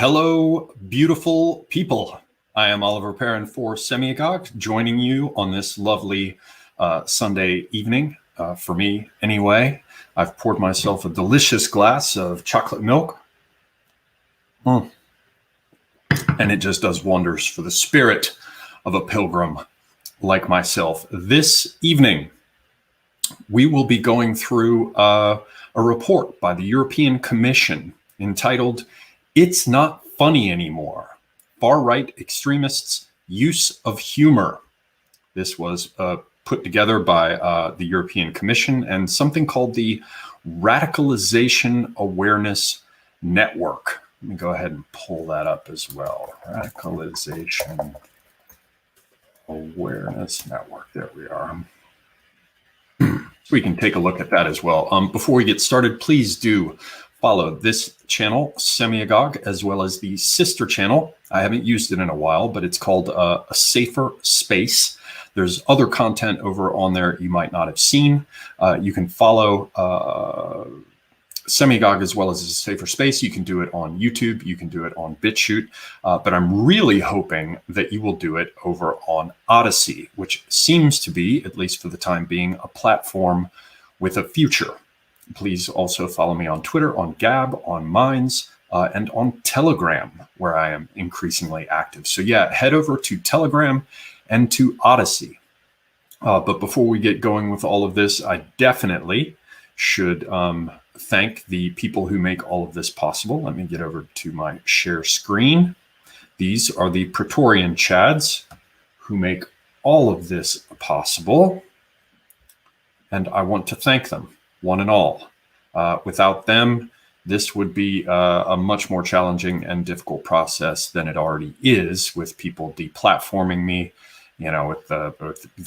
Hello, beautiful people. I am Oliver Perrin for Semiagog, joining you on this lovely Sunday evening. For me, anyway, I've poured myself a delicious glass of chocolate milk. And it just does wonders for the spirit of a pilgrim like myself. This evening, we will be going through a report by the European Commission entitled, "It's Not Funny Anymore, Far-Right Extremists' Use of Humor." This was put together by the European Commission and something called the Radicalization Awareness Network. Let me go ahead and pull that up as well. Radicalization Awareness Network. There we are. So we can take a look at that as well. Before we get started, please do follow this channel, Semiagog, as well as the sister channel. I haven't used it in a while, but it's called A Safer Space. There's other content over on there you might not have seen. You can follow Semiagog as well as A Safer Space. You can do it on YouTube. You can do it on BitChute. But I'm really hoping that you will do it over on Odyssey, which seems to be, at least for the time being, a platform with a future. Please also follow me on Twitter, on Gab, on Minds, and on Telegram, where I am increasingly active. So yeah, head over to Telegram and to Odyssey. But before we get going with all of this, I definitely should thank the people who make all of this possible. Let me get over to my share screen. These are the Praetorian Chads who make all of this possible. And I want to thank them, one and all. Without them, this would be a much more challenging and difficult process than it already is, with people deplatforming me, you know, with the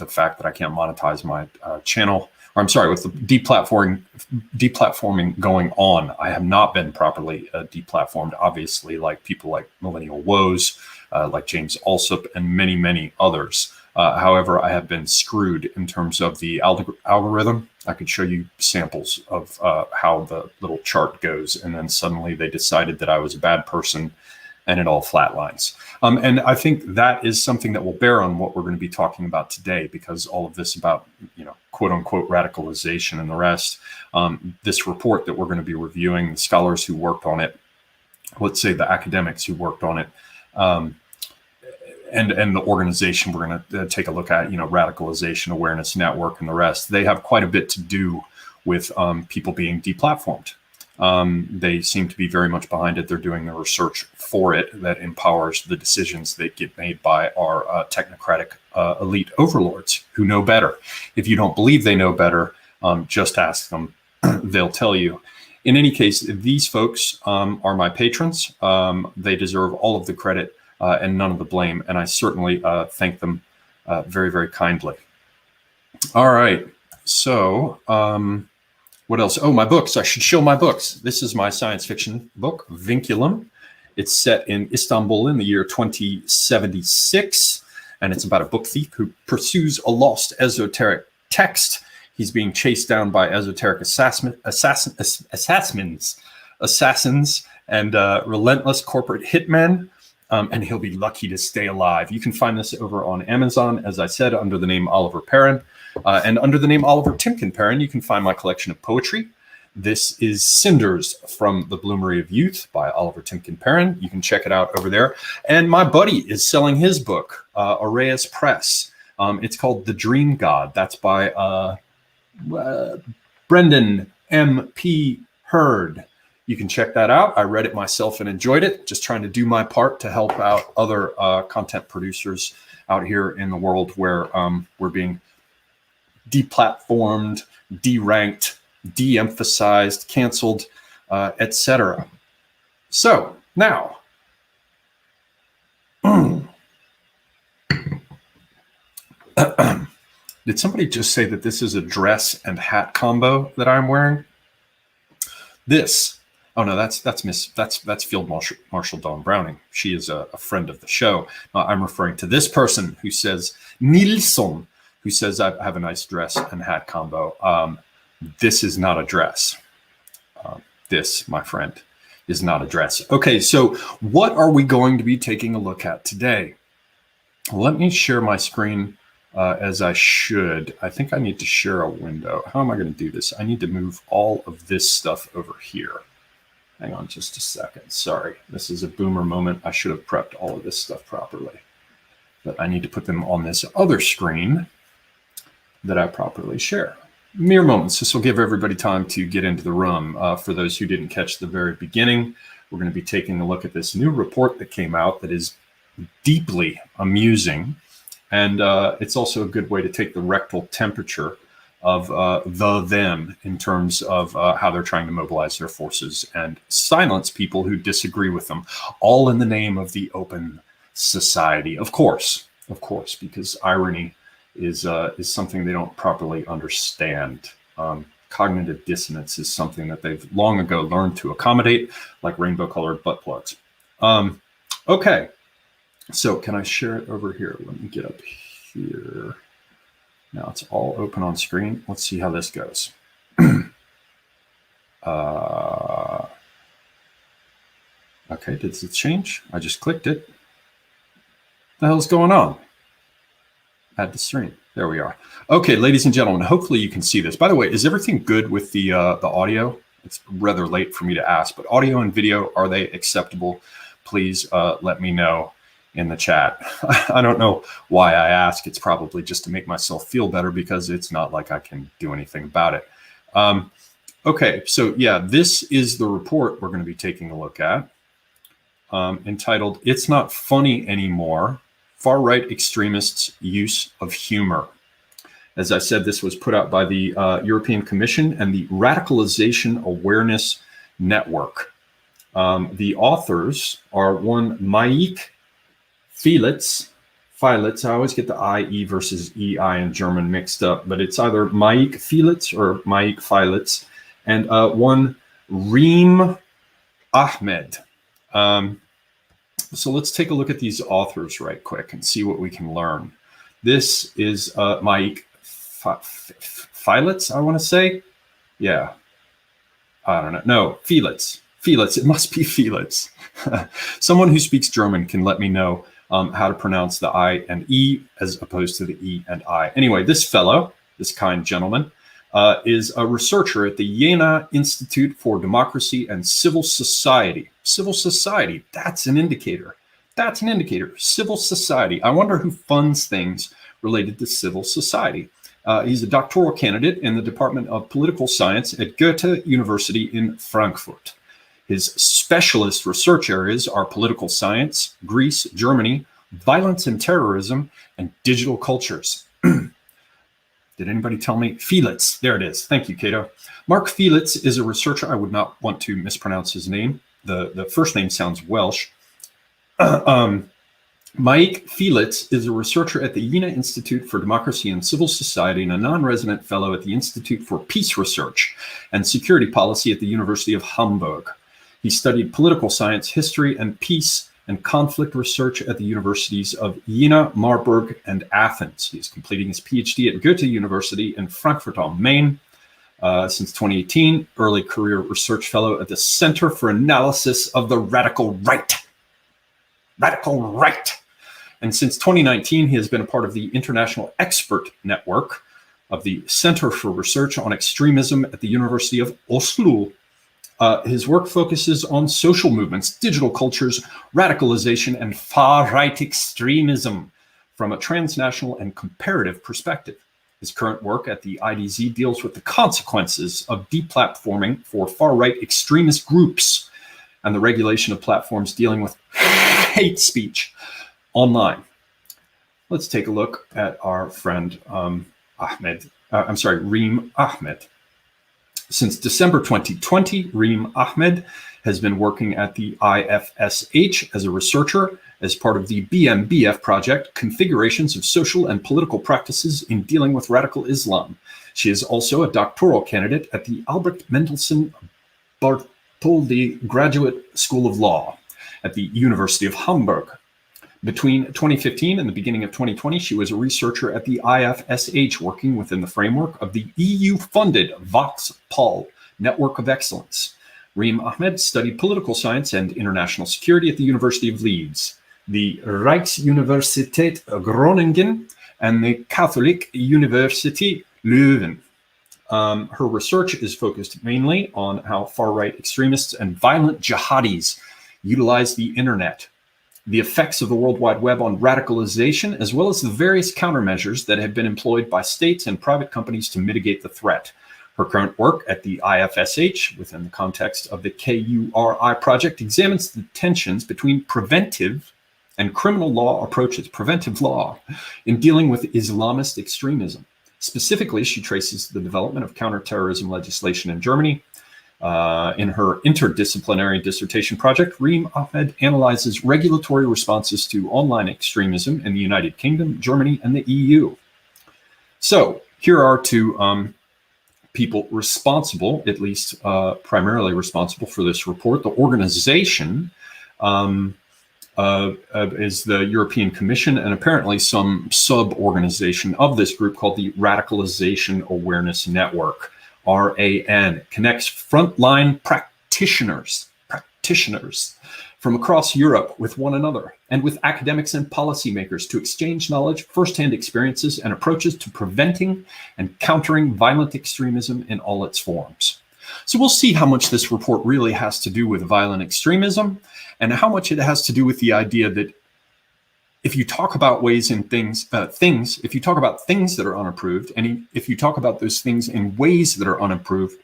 fact that I can't monetize my channel. Or I'm sorry, with the deplatforming going on. I have not been properly deplatformed, obviously, like people like Millennial Woes, like James Alsop, and many, many others. However, I have been screwed in terms of the algorithm. I could show you samples of how the little chart goes, and then suddenly they decided that I was a bad person, and it all flatlines. And I think that is something that will bear on what we're going to be talking about today, because all of this about, you know, quote unquote radicalization and the rest, this report that we're going to be reviewing, the scholars who worked on it, let's say the academics who worked on it, and the organization we're going to take a look at, you know, Radicalization Awareness Network and the rest, they have quite a bit to do with people being deplatformed. They seem to be very much behind it. They're doing the research for it that empowers the decisions that get made by our technocratic elite overlords who know better. If you don't believe they know better, just ask them. They'll tell you. In any case, these folks are my patrons. They deserve all of the credit and none of the blame. And I certainly thank them very, very kindly. All right. So what else? Oh, my books. I should show my books. This is my science fiction book, Vinculum. It's set in Istanbul in the year 2076. And it's about a book thief who pursues a lost esoteric text. He's being chased down by esoteric assassins and relentless corporate hitmen. And he'll be lucky to stay alive. You can find this over on Amazon, as I said, under the name Oliver Perrin. And under the name Oliver Timken Perrin, you can find my collection of poetry. This is Cinders from the Bloomery of Youth by Oliver Timken Perrin. You can check it out over there. And my buddy is selling his book, Aureus Press. It's called The Dream God. That's by Brendan M.P. Hurd. You can check that out. I read it myself and enjoyed it. Just trying to do my part to help out other content producers out here in the world where we're being deplatformed, deranked, de-emphasized, canceled, etc. So now, did somebody just say that this is a dress and hat combo that I'm wearing? This. Oh no, that's Field Marshal Dawn Browning. She is a friend of the show. I'm referring to this person who says Nilsson, who says I have a nice dress and hat combo. This is not a dress. This, my friend, is not addressed. Okay, so what are we going to be taking a look at today? Let me share my screen as I should. I think I need to share a window. How am I going to do this? I need to move all of this stuff over here. Hang on just a second. Sorry, this is a boomer moment. I should have prepped all of this stuff properly. But I need to put them on this other screen that I properly share. Mere moments. This will give everybody time to get into the room. For those who didn't catch the very beginning, we're going to be taking a look at this new report that came out that is deeply amusing. And it's also a good way to take the rectal temperature of them in terms of how they're trying to mobilize their forces and silence people who disagree with them, all in the name of the open society. Of course, because irony is something they don't properly understand. Cognitive dissonance is something that they've long ago learned to accommodate, like rainbow-colored butt plugs. Okay, so can I share it over here? Let me get up here. Now it's all open on screen. Let's see how this goes. Okay, did it change? I just clicked it. What the hell's going on? Add the stream. There we are. Okay, ladies and gentlemen, hopefully you can see this. By the way, is everything good with the audio? It's rather late for me to ask, but audio and video, are they acceptable? Please let me know in the chat. I don't know why I ask. It's probably just to make myself feel better because it's not like I can do anything about it. Okay, so yeah, this is the report we're going to be taking a look at, entitled "It's Not Funny Anymore: Far-Right Extremists' Use of Humor." As I said, this was put out by the European Commission and the Radicalization Awareness Network. The authors are one Mike Felitz. I always get the IE versus EI in German mixed up, but it's either Mike Felitz or Mike Felitz, and one Reem Ahmed. So let's take a look at these authors right quick and see what we can learn. This is Mike Felitz, I want to say. Yeah. I don't know. No, Felitz. It must be Felitz. Someone who speaks German can let me know how to pronounce the I and E as opposed to the E and I. Anyway, this fellow, this kind gentleman, is a researcher at the Jena Institute for Democracy and Civil Society. Civil society, that's an indicator. Civil society. I wonder who funds things related to civil society. He's a doctoral candidate in the Department of Political Science at Goethe University in Frankfurt. His specialist research areas are political science, Greece, Germany, violence and terrorism, and digital cultures. Did anybody tell me? Felitz, there it is. Thank you, Cato. Mark Felitz is a researcher. I would not want to mispronounce his name. The first name sounds Welsh. Mike Felitz is a researcher at the Jena Institute for Democracy and Civil Society and a non-resident fellow at the Institute for Peace Research and Security Policy at the University of Hamburg. He studied political science, history, and peace and conflict research at the universities of Jena, Marburg, and Athens. He is completing his PhD at Goethe University in Frankfurt am Main. Since 2018, early career research fellow at the Center for Analysis of the Radical Right. And since 2019, he has been a part of the International Expert Network of the Center for Research on Extremism at the University of Oslo. His work focuses on social movements, digital cultures, radicalization, and far-right extremism from a transnational and comparative perspective. His current work at the IDZ deals with the consequences of deplatforming for far-right extremist groups and the regulation of platforms dealing with hate speech online. Let's take a look at our friend Reem Ahmed. Since December 2020, Reem Ahmed has been working at the IFSH as a researcher as part of the BMBF project, Configurations of Social and Political Practices in Dealing with Radical Islam. She is also a doctoral candidate at the Albrecht Mendelssohn Bartholdy Graduate School of Law at the University of Hamburg. Between 2015 and the beginning of 2020, she was a researcher at the IFSH, working within the framework of the EU-funded Vox-Pol Network of Excellence. Reem Ahmed studied political science and international security at the University of Leeds, the Rijksuniversiteit Groningen, and the Catholic University Leuven. Her research is focused mainly on how far-right extremists and violent jihadis utilize the internet, the effects of the World Wide Web on radicalization, as well as the various countermeasures that have been employed by states and private companies to mitigate the threat. Her current work at the IFSH, within the context of the KURI project, examines the tensions between preventive and criminal law approaches, preventive law, in dealing with Islamist extremism. Specifically, she traces the development of counterterrorism legislation in Germany. In her interdisciplinary dissertation project, Reem Ahmed analyzes regulatory responses to online extremism in the United Kingdom, Germany, and the EU. So here are two people responsible, at least primarily responsible for this report. The organization is the European Commission, and apparently some sub-organization of this group called the Radicalization Awareness Network. RAN connects frontline practitioners from across Europe with one another and with academics and policymakers to exchange knowledge, firsthand experiences, and approaches to preventing and countering violent extremism in all its forms. So we'll see how much this report really has to do with violent extremism and how much it has to do with the idea that if you talk about ways in if you talk about things that are unapproved, and if you talk about those things in ways that are unapproved,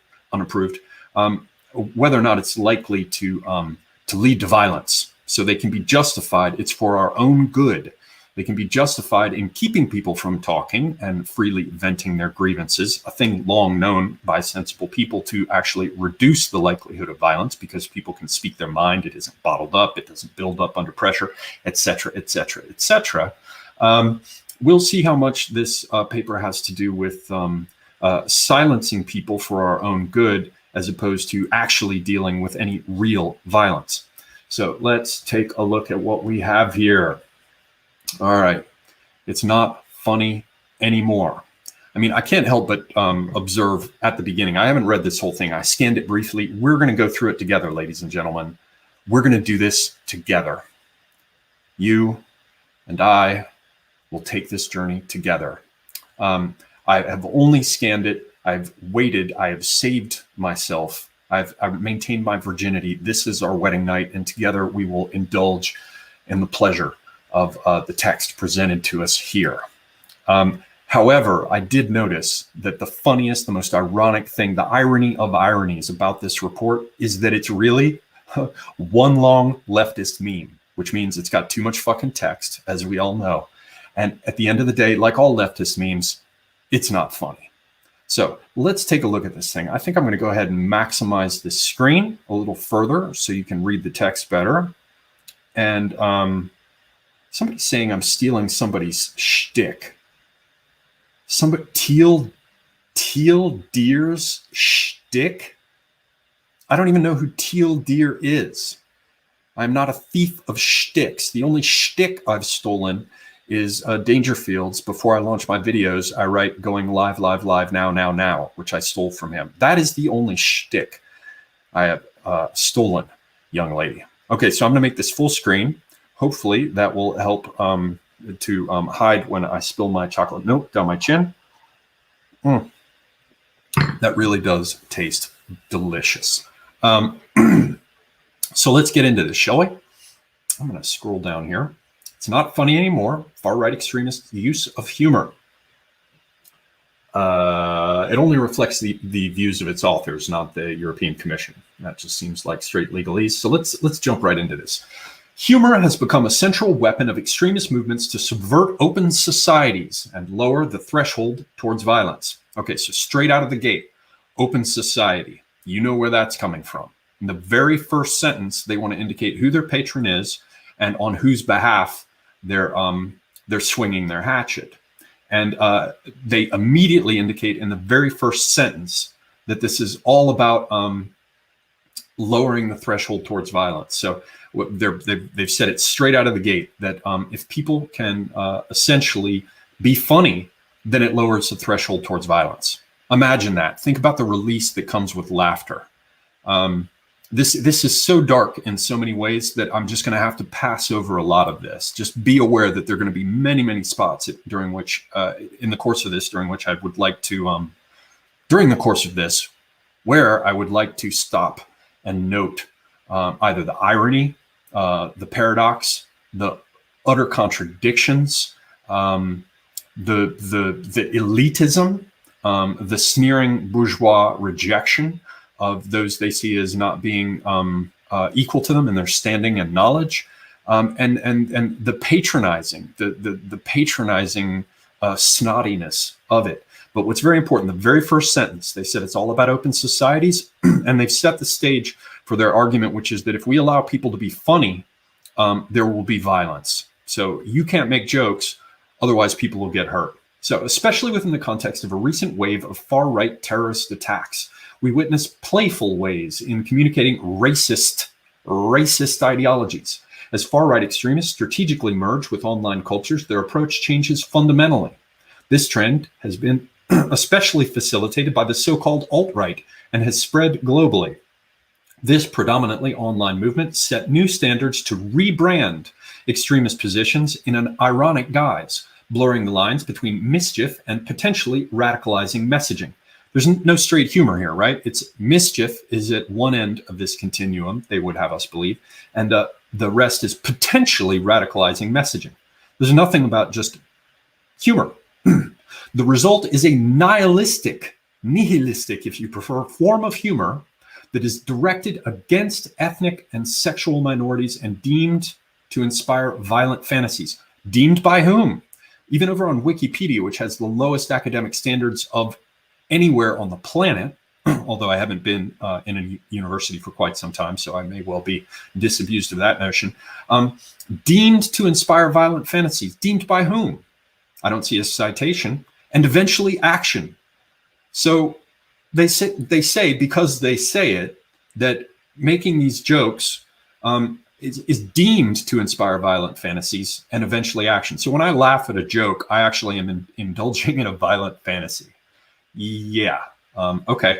whether or not it's likely to lead to violence. So they can be justified. It's for our own good. They can be justified in keeping people from talking and freely venting their grievances, a thing long known by sensible people to actually reduce the likelihood of violence because people can speak their mind. It isn't bottled up. It doesn't build up under pressure, etc., etc., etc. We'll see how much this paper has to do with silencing people for our own good as opposed to actually dealing with any real violence. So let's take a look at what we have here. All right, it's not funny anymore. I mean, I can't help but observe at the beginning. I haven't read this whole thing. I scanned it briefly. We're going to go through it together, ladies and gentlemen. We're going to do this together. You and I will take this journey together. I have only scanned it. I've waited. I have saved myself. I've maintained my virginity. This is our wedding night, and together we will indulge in the pleasure of the text presented to us here. However, I did notice that the funniest, the most ironic thing, the irony of ironies about this report is that it's really one long leftist meme, which means it's got too much fucking text, as we all know. And at the end of the day, like all leftist memes, it's not funny. So let's take a look at this thing. I think I'm going to go ahead and maximize the screen a little further so you can read the text better. And somebody's saying I'm stealing somebody's shtick. Somebody, Teal Deer's shtick? I don't even know who Teal Deer is. I'm not a thief of shticks. The only shtick I've stolen is Dangerfield's. Before I launch my videos, I write going live, now, which I stole from him. That is the only shtick I have stolen, young lady. Okay, so I'm gonna make this full screen. Hopefully that will help to hide when I spill my chocolate milk down my chin. That really does taste delicious. So let's get into this, shall we? I'm going to scroll down here. It's not funny anymore. Far-right extremist use of humor. It only reflects the views of its authors, not the European Commission. That just seems like straight legalese. So let's jump right into this. Humor has become a central weapon of extremist movements to subvert open societies and lower the threshold towards violence. Okay, so straight out of the gate, open society. You know where that's coming from. In the very first sentence, they want to indicate who their patron is and on whose behalf they're swinging their hatchet. And they immediately indicate in the very first sentence that this is all about lowering the threshold towards violence. So they've said it straight out of the gate that if people can essentially be funny, then it lowers the threshold towards violence. Imagine that. Think about the release that comes with laughter. this is so dark in so many ways that I'm just going to have to pass over a lot of this. Just be aware that there are going to be many spots during which, in the course of this, during which I would like to, during the course of this, where I would like to stop and note either the irony, the paradox, the utter contradictions, the elitism, the sneering bourgeois rejection of those they see as not being equal to them in their standing and knowledge, and the patronizing, the patronizing snottiness of it. But what's very important, the very first sentence, they said it's all about open societies, and they've set the stage for their argument, which is that if we allow people to be funny, there will be violence. So you can't make jokes, otherwise people will get hurt. So especially within the context of a recent wave of far-right terrorist attacks, we witness playful ways in communicating racist ideologies. As far-right extremists strategically merge with online cultures, their approach changes fundamentally. This trend has been especially facilitated by the so-called alt-right and has spread globally. This predominantly online movement set new standards to rebrand extremist positions in an ironic guise, blurring the lines between mischief and potentially radicalizing messaging. There's no straight humor here, right? It's mischief is at one end of this continuum, they would have us believe, and the rest is potentially radicalizing messaging. There's nothing about just humor. The result is a nihilistic, if you prefer, form of humor that is directed against ethnic and sexual minorities and deemed to inspire violent fantasies. Deemed by whom? Even over on Wikipedia, which has the lowest academic standards of anywhere on the planet, although I haven't been in a university for quite some time, so I may well be disabused of that notion, deemed to inspire violent fantasies. Deemed by whom? I don't see a citation. And eventually action. So they say because they say it, that making these jokes is deemed to inspire violent fantasies and eventually action. So when I laugh at a joke, I actually am indulging in a violent fantasy. Yeah, okay.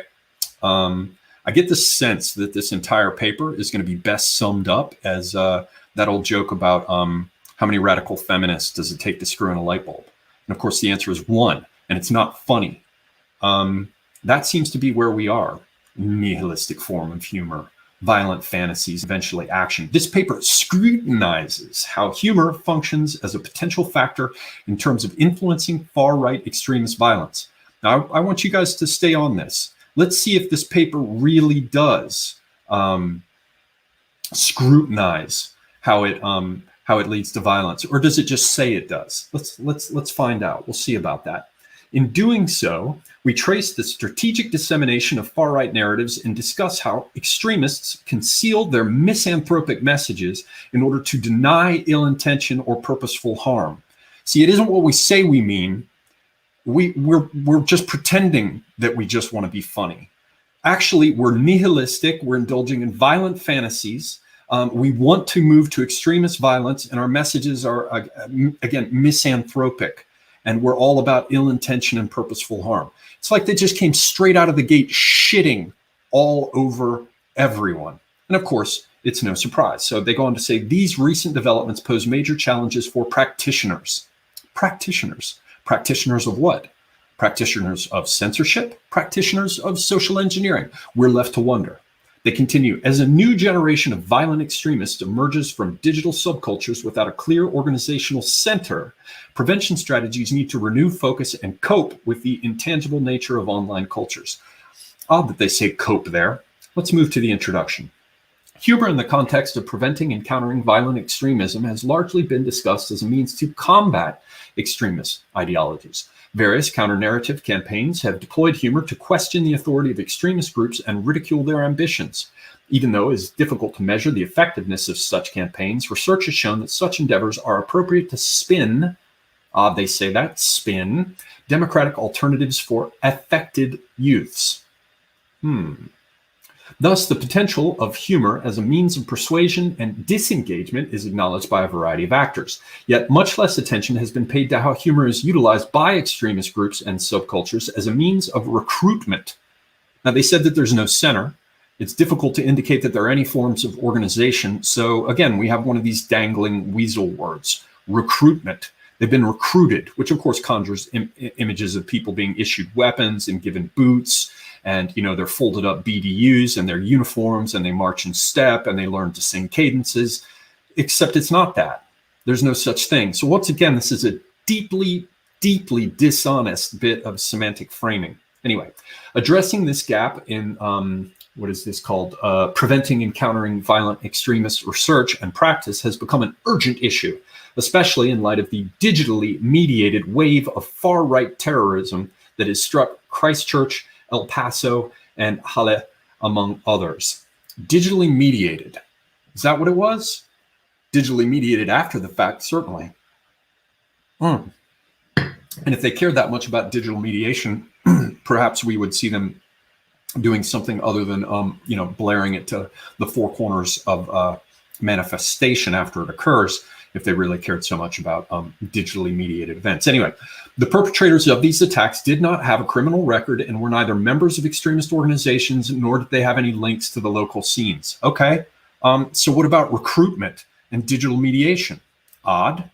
I get the sense that this entire paper is going to be best summed up as that old joke about how many radical feminists does it take to screw in a light bulb? And of course, the answer is one, and it's not funny. That seems to be where we are. Nihilistic form of humor, violent fantasies, eventually action. This paper scrutinizes how humor functions as a potential factor in terms of influencing far-right extremist violence. Now, I want you guys to stay on this. Let's see if this paper really does scrutinize how it leads to violence, or does it just say it does? Let's find out. We'll see about that. In doing so, we trace the strategic dissemination of far-right narratives and discuss how extremists conceal their misanthropic messages in order to deny ill intention or purposeful harm. See, it isn't what we say we mean. We're just pretending that we just want to be funny. Actually, we're nihilistic. We're indulging in violent fantasies. We want to move to extremist violence, and our messages are, again, misanthropic. And we're all about ill intention and purposeful harm. It's like they just came straight out of the gate shitting all over everyone. And of course, it's no surprise. So they go on to say, these recent developments pose major challenges for practitioners. Practitioners of what? Practitioners of censorship? Practitioners of social engineering? We're left to wonder. They continue, as a new generation of violent extremists emerges from digital subcultures without a clear organizational center, prevention strategies need to renew focus and cope with the intangible nature of online cultures. Odd that they say cope there. Let's move to the introduction. Humor in the context of preventing and countering violent extremism has largely been discussed as a means to combat extremist ideologies. Various counter-narrative campaigns have deployed humor to question the authority of extremist groups and ridicule their ambitions. Even though it is difficult to measure the effectiveness of such campaigns, research has shown that such endeavors are appropriate to spin, they say that, spin, democratic alternatives for affected youths. Thus, the potential of humor as a means of persuasion and disengagement is acknowledged by a variety of actors. Yet much less attention has been paid to how humor is utilized by extremist groups and subcultures as a means of recruitment. Now, they said that there's no center. It's difficult to indicate that there are any forms of organization. So again, we have one of these dangling weasel words, recruitment. They've been recruited, which of course conjures images of people being issued weapons and given boots, and they're folded up BDUs and their uniforms, and they march in step and they learn to sing cadences, except it's not that. There's no such thing. So once again, this is a deeply, deeply dishonest bit of semantic framing. Anyway, addressing this gap in what is this called? Preventing and countering violent extremist research and practice has become an urgent issue, especially in light of the digitally mediated wave of far-right terrorism that has struck Christchurch, El Paso, and Halle, among others. Digitally mediated. Is that what it was? Digitally mediated after the fact, certainly. And if they cared that much about digital mediation, perhaps we would see them doing something other than, blaring it to the four corners of manifestation after it occurs, if they really cared so much about digitally mediated events. Anyway, the perpetrators of these attacks did not have a criminal record and were neither members of extremist organizations, nor did they have any links to the local scenes. Okay, so what about recruitment and digital mediation? Odd.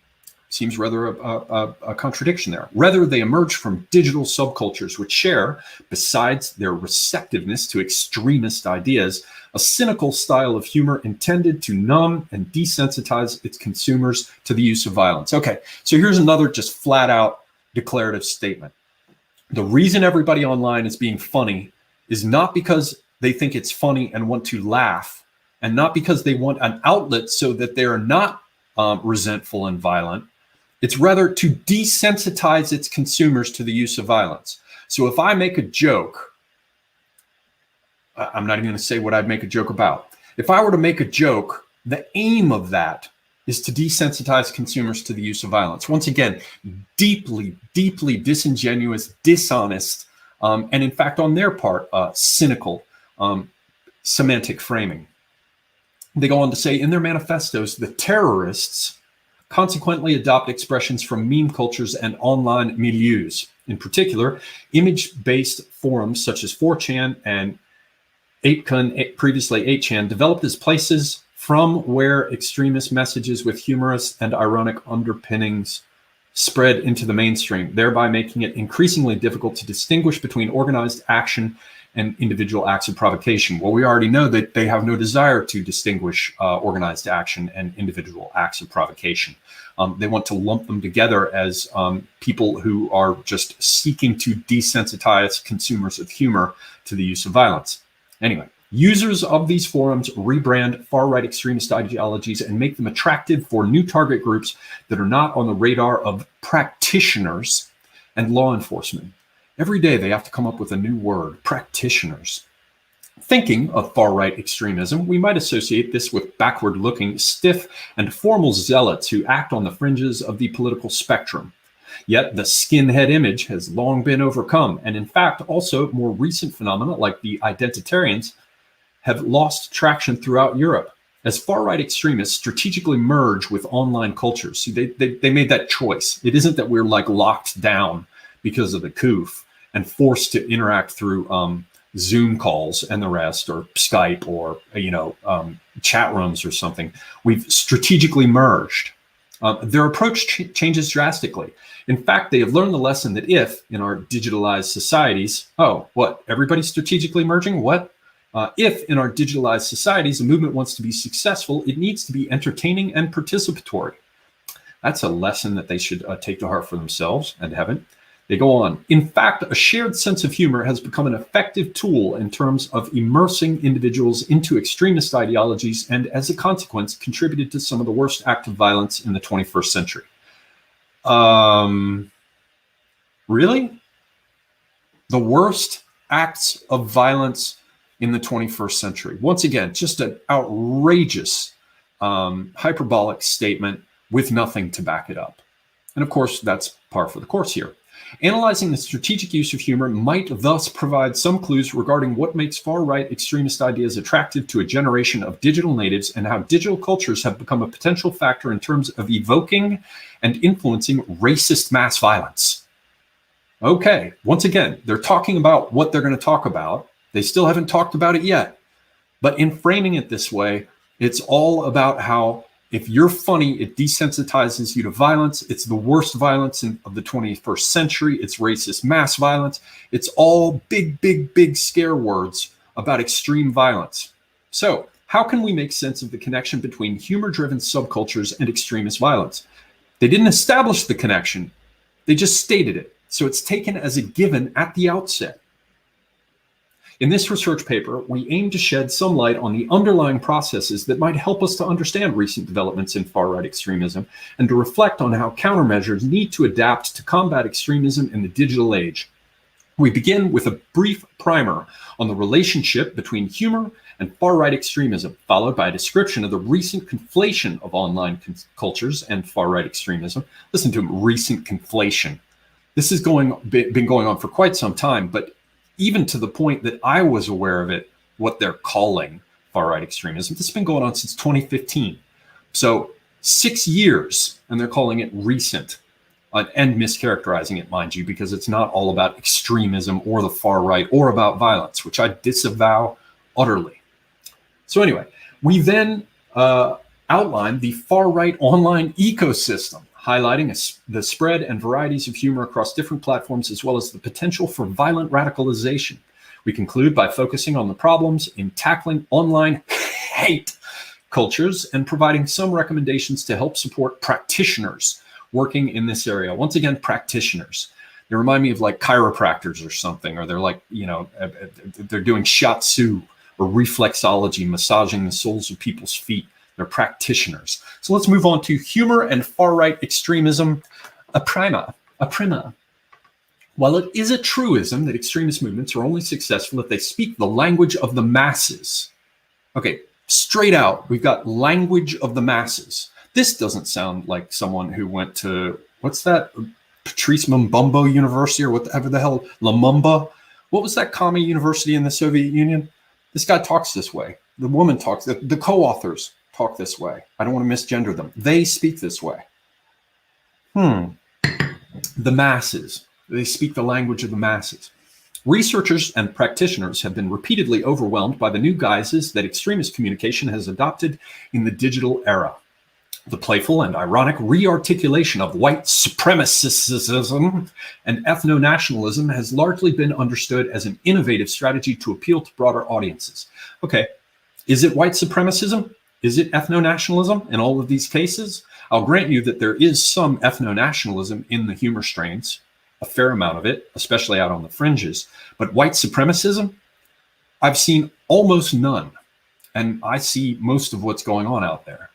Seems rather a contradiction there. Rather, they emerge from digital subcultures which share, besides their receptiveness to extremist ideas, a cynical style of humor intended to numb and desensitize its consumers to the use of violence. Okay, so here's another just flat out declarative statement. The reason everybody online is being funny is not because they think it's funny and want to laugh, and not because they want an outlet so that they are not resentful and violent. It's rather to desensitize its consumers to the use of violence. So if I make a joke, I'm not even going to say what I'd make a joke about. If I were to make a joke, the aim of that is to desensitize consumers to the use of violence. Once again, deeply, deeply disingenuous, dishonest, and in fact, on their part, cynical semantic framing. They go on to say in their manifestos, the terrorists consequently adopt expressions from meme cultures and online milieus. In particular, image-based forums such as 4chan and 8kun, previously 8chan, developed as places from where extremist messages with humorous and ironic underpinnings spread into the mainstream, thereby making it increasingly difficult to distinguish between organized action and individual acts of provocation. Well, we already know that they have no desire to distinguish organized action and individual acts of provocation. They want to lump them together as people who are just seeking to desensitize consumers of humor to the use of violence. Anyway, users of these forums rebrand far-right extremist ideologies and make them attractive for new target groups that are not on the radar of practitioners and law enforcement. Every day they have to come up with a new word, practitioners. Thinking of far-right extremism, we might associate this with backward-looking, stiff, and formal zealots who act on the fringes of the political spectrum. Yet the skinhead image has long been overcome, and in fact, also more recent phenomena like the identitarians have lost traction throughout Europe as far-right extremists strategically merge with online cultures. See, they made that choice. It isn't that we're like locked down because of the coof and forced to interact through Zoom calls and the rest, or Skype, or chat rooms or something. We've strategically merged. Their approach changes drastically. In fact, they have learned the lesson that if, in our digitalized societies, everybody's strategically merging? What? If, in our digitalized societies, a movement wants to be successful, it needs to be entertaining and participatory. That's a lesson that they should take to heart for themselves, and haven't. They go on. In fact, a shared sense of humor has become an effective tool in terms of immersing individuals into extremist ideologies, and as a consequence, contributed to some of the worst acts of violence in the 21st century. Really? The worst acts of violence in the 21st century. Once again, just an outrageous, hyperbolic statement with nothing to back it up. And of course, that's par for the course here. Analyzing the strategic use of humor might thus provide some clues regarding what makes far-right extremist ideas attractive to a generation of digital natives, and how digital cultures have become a potential factor in terms of evoking and influencing racist mass violence. Okay, once again, they're talking about what they're going to talk about. They still haven't talked about it yet. But in framing it this way, it's all about how if you're funny, it desensitizes you to violence. It's the worst violence of the 21st century. It's racist mass violence. It's all big, big, big scare words about extreme violence. So how can we make sense of the connection between humor-driven subcultures and extremist violence? They didn't establish the connection. They just stated it. So it's taken as a given at the outset. In this research paper, we aim to shed some light on the underlying processes that might help us to understand recent developments in far-right extremism and to reflect on how countermeasures need to adapt to combat extremism in the digital age. We begin with a brief primer on the relationship between humor and far-right extremism, followed by a description of the recent conflation of online cultures and far-right extremism. Listen to him, recent conflation. This has been going on for quite some time, but even to the point that I was aware of it, what they're calling far-right extremism. This has been going on since 2015. So 6 years, and they're calling it recent, and mischaracterizing it, mind you, because it's not all about extremism or the far right or about violence, which I disavow utterly. So anyway, we then outline the far-right online ecosystem, highlighting the spread and varieties of humor across different platforms, as well as the potential for violent radicalization. We conclude by focusing on the problems in tackling online hate cultures and providing some recommendations to help support practitioners working in this area. Once again, practitioners. They remind me of like chiropractors or something, or they're like, they're doing shiatsu or reflexology, massaging the soles of people's feet. They're practitioners. So let's move on to humor and far-right extremism. A primer. While it is a truism that extremist movements are only successful if they speak the language of the masses. Okay, straight out, we've got language of the masses. This doesn't sound like someone who went to, what's that, Patrice Lumumba University, or whatever the hell, Lumumba? What was that commie university in the Soviet Union? This guy talks this way. The woman talks, the co-authors talk this way. I don't want to misgender them. They speak this way. The masses. They speak the language of the masses. Researchers and practitioners have been repeatedly overwhelmed by the new guises that extremist communication has adopted in the digital era. The playful and ironic rearticulation of white supremacism and ethno-nationalism has largely been understood as an innovative strategy to appeal to broader audiences. Okay, is it white supremacism? Is it ethno-nationalism in all of these cases? I'll grant you that there is some ethno-nationalism in the humor strains, a fair amount of it, especially out on the fringes. But white supremacism, I've seen almost none. And I see most of what's going on out there.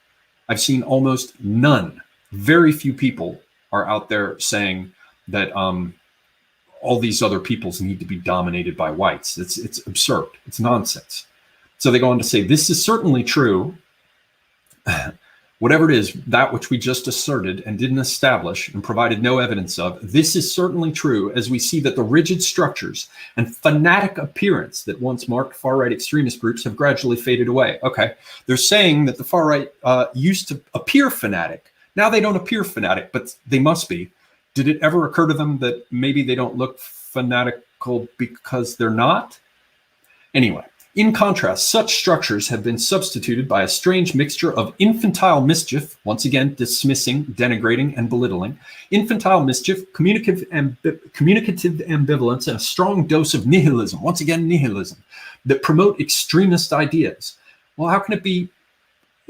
I've seen almost none. Very few people are out there saying that all these other peoples need to be dominated by whites. It's absurd. It's nonsense. So they go on to say, this is certainly true. Whatever it is, that which we just asserted and didn't establish and provided no evidence of, this is certainly true as we see that the rigid structures and fanatic appearance that once marked far-right extremist groups have gradually faded away. Okay, they're saying that the far-right used to appear fanatic. Now they don't appear fanatic, but they must be. Did it ever occur to them that maybe they don't look fanatical because they're not? Anyway. In contrast, such structures have been substituted by a strange mixture of infantile mischief, once again dismissing, denigrating, and belittling, infantile mischief, communicative ambivalence, and a strong dose of nihilism, once again nihilism, that promote extremist ideas. Well, how can it be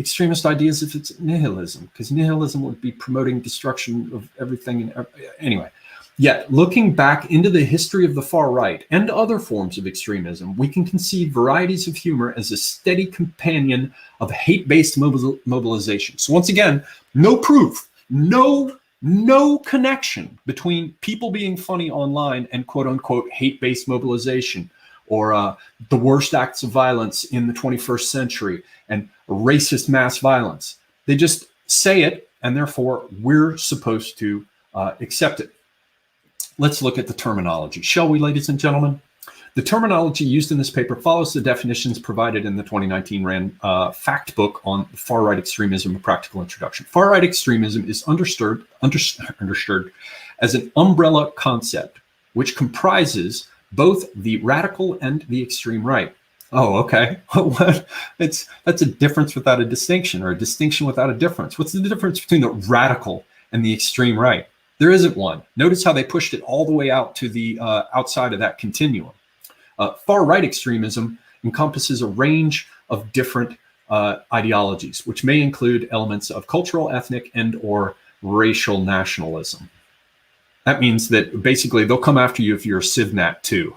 extremist ideas if it's nihilism? Because nihilism would be promoting destruction of everything. Anyway. Yet, looking back into the history of the far right and other forms of extremism, we can conceive varieties of humor as a steady companion of hate-based mobilization. So once again, no proof, no connection between people being funny online and quote-unquote hate-based mobilization, or the worst acts of violence in the 21st century and racist mass violence. They just say it, and therefore we're supposed to accept it. Let's look at the terminology, shall we, ladies and gentlemen? The terminology used in this paper follows the definitions provided in the 2019 RAND fact book on far-right extremism, a practical introduction. Far-right extremism is understood as an umbrella concept, which comprises both the radical and the extreme right. Oh, okay. What? That's a difference without a distinction, or a distinction without a difference. What's the difference between the radical and the extreme right? There isn't one. Notice how they pushed it all the way out to the outside of that continuum. Far right extremism encompasses a range of different ideologies, which may include elements of cultural, ethnic, and/or racial nationalism. That means that basically they'll come after you if you're a CivNat too.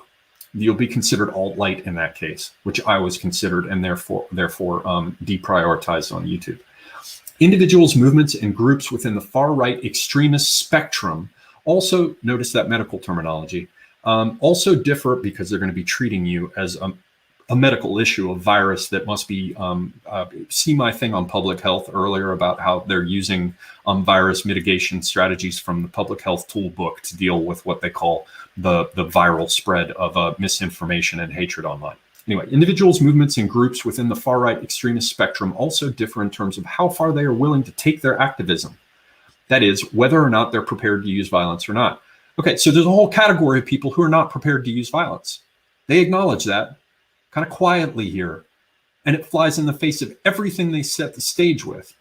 You'll be considered alt-light in that case, which I was considered, and therefore deprioritized on YouTube. Individuals, movements, and groups within the far-right extremist spectrum also, notice that medical terminology, also differ because they're going to be treating you as a medical issue, a virus that must be, see my thing on public health earlier about how they're using virus mitigation strategies from the public health toolbook to deal with what they call the viral spread of misinformation and hatred online. Anyway, individuals, movements, and groups within the far-right extremist spectrum also differ in terms of how far they are willing to take their activism. That is, whether or not they're prepared to use violence or not. Okay, so there's a whole category of people who are not prepared to use violence. They acknowledge that kind of quietly here, and it flies in the face of everything they set the stage with.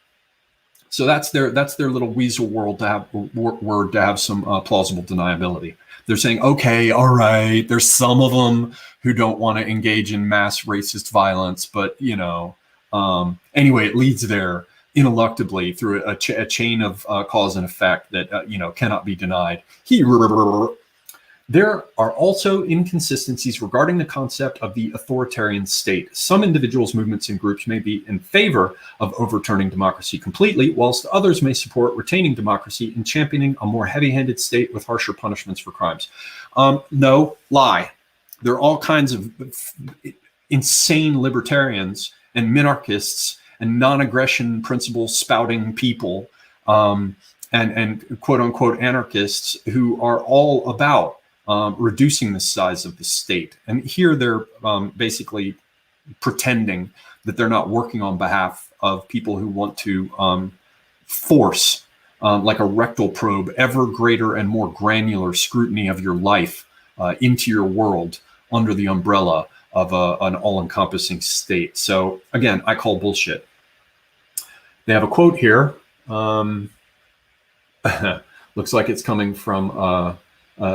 So that's their little weasel world to have word to have some plausible deniability. They're saying, okay, all right, there's some of them who don't want to engage in mass racist violence, but anyway, it leads there ineluctably through a chain of cause and effect that cannot be denied. There are also inconsistencies regarding the concept of the authoritarian state. Some individuals, movements, and groups may be in favor of overturning democracy completely, whilst others may support retaining democracy and championing a more heavy-handed state with harsher punishments for crimes. No, lie. There are all kinds of insane libertarians and minarchists and non-aggression principles spouting people and quote-unquote anarchists who are all about reducing the size of the state. And here they're basically pretending that they're not working on behalf of people who want to force, like a rectal probe, ever greater and more granular scrutiny of your life into your world under the umbrella of an all-encompassing state. So again, I call bullshit. They have a quote here. Looks like it's coming from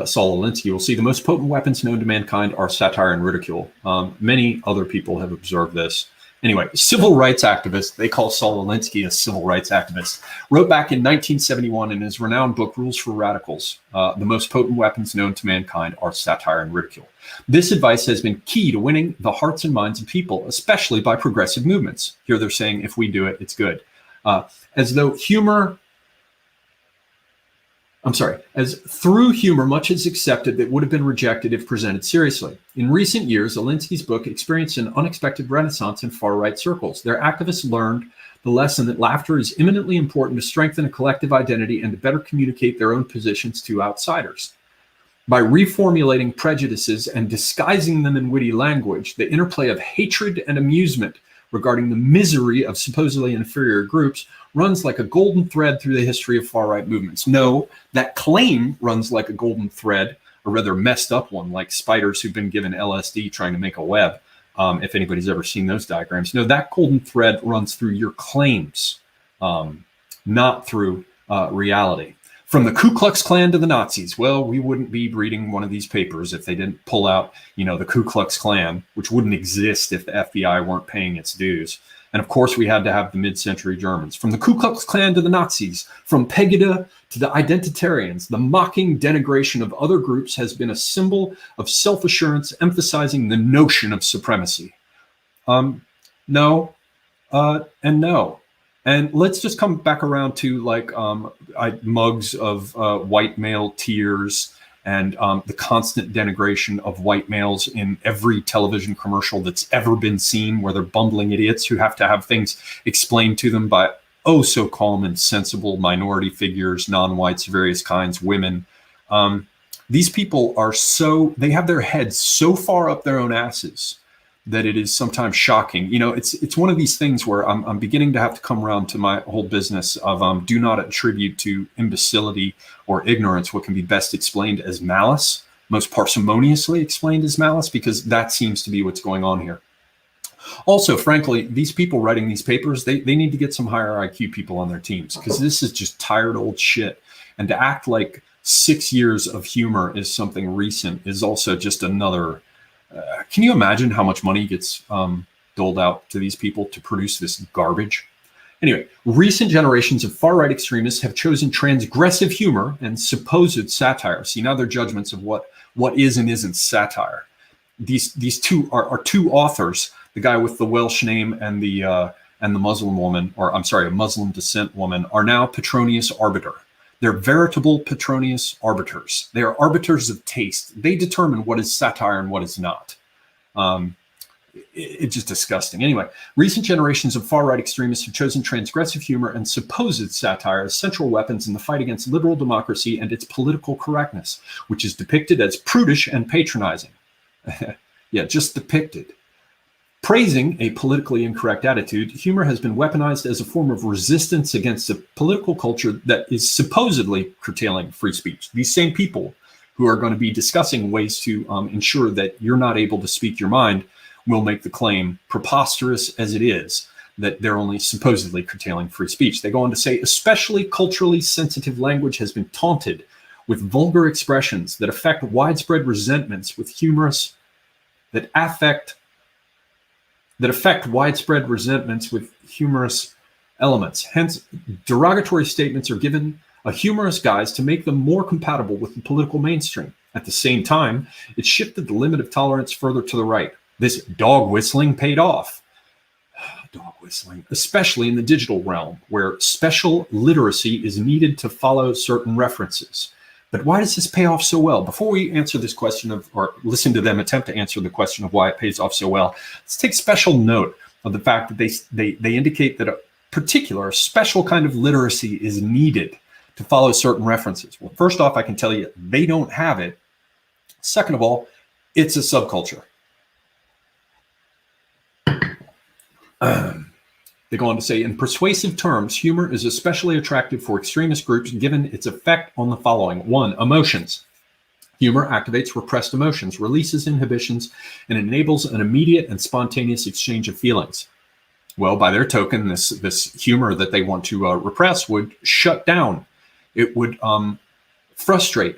Saul Alinsky. We'll see the most potent weapons known to mankind are satire and ridicule. Many other people have observed this. Anyway, civil rights activist, they call Saul Alinsky a civil rights activist, wrote back in 1971 in his renowned book, Rules for Radicals, the most potent weapons known to mankind are satire and ridicule. This advice has been key to winning the hearts and minds of people, especially by progressive movements. Here they're saying, if we do it, it's good. As through humor, much is accepted that would have been rejected if presented seriously. In recent years, Alinsky's book experienced an unexpected renaissance in far-right circles. Their activists learned the lesson that laughter is eminently important to strengthen a collective identity and to better communicate their own positions to outsiders. By reformulating prejudices and disguising them in witty language, the interplay of hatred and amusement regarding the misery of supposedly inferior groups runs like a golden thread through the history of far-right movements. No, that claim runs like a golden thread, a rather messed up one, like spiders who've been given LSD trying to make a web, if anybody's ever seen those diagrams. No, that golden thread runs through your claims, not through reality. From the Ku Klux Klan to the Nazis. Well, we wouldn't be reading one of these papers if they didn't pull out, the Ku Klux Klan, which wouldn't exist if the FBI weren't paying its dues. And of course, we had to have the mid-century Germans. From the Ku Klux Klan to the Nazis, from Pegida to the identitarians, the mocking denigration of other groups has been a symbol of self-assurance, emphasizing the notion of supremacy. No, and no. And let's just come back around to mugs of white male tears and the constant denigration of white males in every television commercial that's ever been seen, where they're bumbling idiots who have to have things explained to them by oh so calm and sensible minority figures, non-whites, various kinds, women. These people are they have their heads so far up their own asses that it is sometimes shocking. It's one of these things where I'm beginning to have to come around to my whole business of do not attribute to imbecility or ignorance what can be best explained as malice, most parsimoniously explained as malice, because that seems to be what's going on here. Also, frankly, these people writing these papers, they need to get some higher IQ people on their teams, because this is just tired old shit. And to act like 6 years of humor is something recent is also just another. Can you imagine how much money gets doled out to these people to produce this garbage? Anyway, recent generations of far-right extremists have chosen transgressive humor and supposed satire. See, now they're judgments of what is and isn't satire. These two are two authors, the guy with the Welsh name and the Muslim woman, or I'm sorry, a Muslim descent woman, are now Petronius arbiter. They're veritable Petronius arbiters. They are arbiters of taste. They determine what is satire and what is not. It's just disgusting. Anyway, recent generations of far-right extremists have chosen transgressive humor and supposed satire as central weapons in the fight against liberal democracy and its political correctness, which is depicted as prudish and patronizing. Yeah, just depicted. Praising a politically incorrect attitude, humor has been weaponized as a form of resistance against a political culture that is supposedly curtailing free speech. These same people who are going to be discussing ways to ensure that you're not able to speak your mind will make the claim, preposterous as it is, that they're only supposedly curtailing free speech. They go on to say, especially culturally sensitive language has been taunted with vulgar expressions that affect widespread resentments with humorous, that affect widespread resentments with humorous elements. Hence, derogatory statements are given a humorous guise to make them more compatible with the political mainstream. At the same time, it shifted the limit of tolerance further to the right. This dog whistling paid off. Dog whistling, especially in the digital realm, where special literacy is needed to follow certain references. But why does this pay off so well? Before we answer this question or listen to them attempt to answer the question of why it pays off so well, let's take special note of the fact that they indicate that a particular, special kind of literacy is needed to follow certain references. Well, first off, I can tell you they don't have it. Second of all, it's a subculture. They go on to say, in persuasive terms, humor is especially attractive for extremist groups given its effect on the following. 1, emotions. Humor activates repressed emotions, releases inhibitions, and enables an immediate and spontaneous exchange of feelings. Well, by their token, this humor that they want to repress would shut down. It would frustrate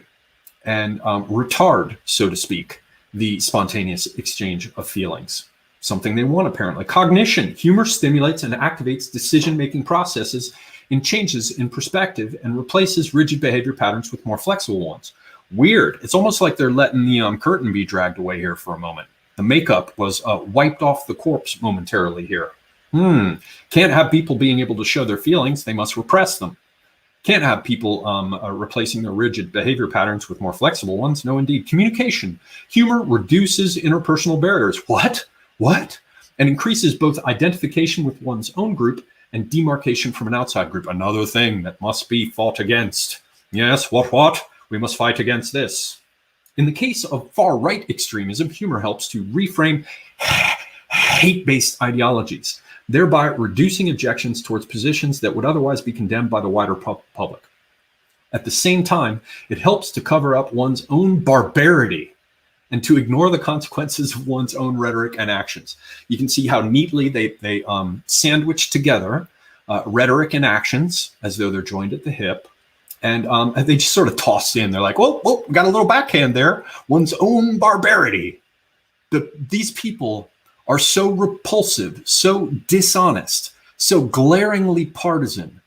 and retard, so to speak, the spontaneous exchange of feelings. Something they want, apparently. Cognition. Humor stimulates and activates decision-making processes in changes in perspective and replaces rigid behavior patterns with more flexible ones. Weird. It's almost like they're letting the curtain be dragged away here for a moment. The makeup was wiped off the corpse momentarily here. Can't have people being able to show their feelings. They must repress them. Can't have people replacing their rigid behavior patterns with more flexible ones. No, indeed. Communication. Humor reduces interpersonal barriers. What? And increases both identification with one's own group and demarcation from an outside group. Another thing that must be fought against. Yes, what? We must fight against this. In the case of far-right extremism, humor helps to reframe hate-based ideologies, thereby reducing objections towards positions that would otherwise be condemned by the wider public. At the same time, it helps to cover up one's own barbarity and to ignore the consequences of one's own rhetoric and actions. You can see how neatly they sandwich together rhetoric and actions as though they're joined at the hip. And they just sort of toss in. They're like, whoa, got a little backhand there. One's own barbarity. These people are so repulsive, so dishonest, so glaringly partisan,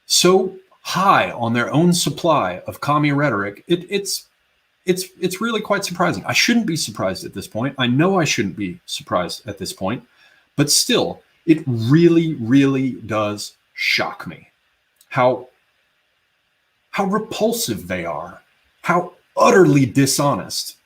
so high on their own supply of commie rhetoric. It's really quite surprising. I shouldn't be surprised at this point. I know I shouldn't be surprised at this point, but still, it really, really does shock me how repulsive they are, how utterly dishonest,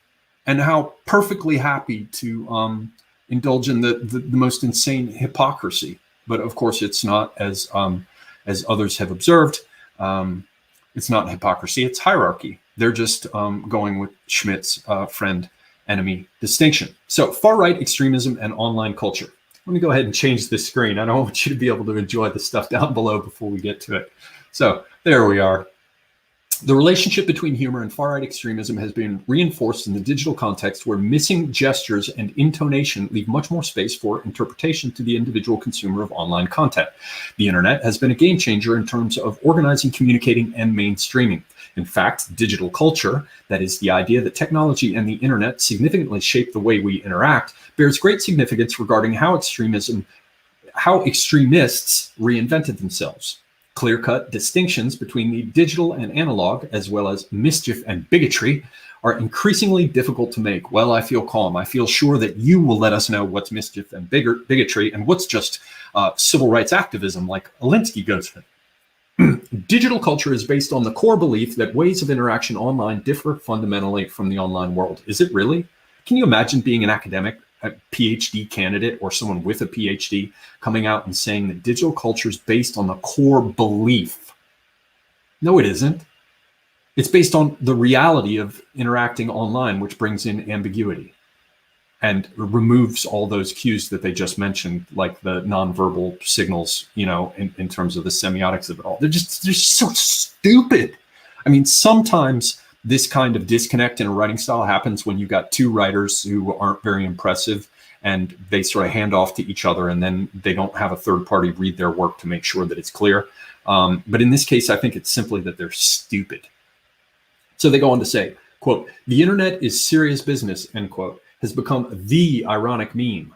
and how perfectly happy to indulge in the most insane hypocrisy. But of course, it's not, as others have observed, it's not hypocrisy, it's hierarchy. They're just going with Schmidt's friend-enemy distinction. So far-right extremism and online culture. Let me go ahead and change this screen. I don't want you to be able to enjoy the stuff down below before we get to it. So there we are. The relationship between humor and far-right extremism has been reinforced in the digital context, where missing gestures and intonation leave much more space for interpretation to the individual consumer of online content. The internet has been a game changer in terms of organizing, communicating, and mainstreaming. In fact, digital culture, that is the idea that technology and the internet significantly shape the way we interact, bears great significance regarding how extremists reinvented themselves. Clear-cut distinctions between the digital and analog, as well as mischief and bigotry, are increasingly difficult to make. Well, I feel calm. I feel sure that you will let us know what's mischief and bigotry and what's just civil rights activism like Alinsky goes for. Digital culture is based on the core belief that ways of interaction online differ fundamentally from the online world. Is it really? Can you imagine being an academic, a PhD candidate, or someone with a PhD coming out and saying that digital culture is based on the core belief? No, it isn't. It's based on the reality of interacting online, which brings in ambiguity and removes all those cues that they just mentioned, like the nonverbal signals, in terms of the semiotics of it all. They're so stupid. I mean, sometimes this kind of disconnect in a writing style happens when you got two writers who aren't very impressive and they sort of hand off to each other, and then they don't have a third party read their work to make sure that it's clear. But in this case, I think it's simply that they're stupid. So they go on to say, quote, "The internet is serious business," end quote, "has become the ironic meme."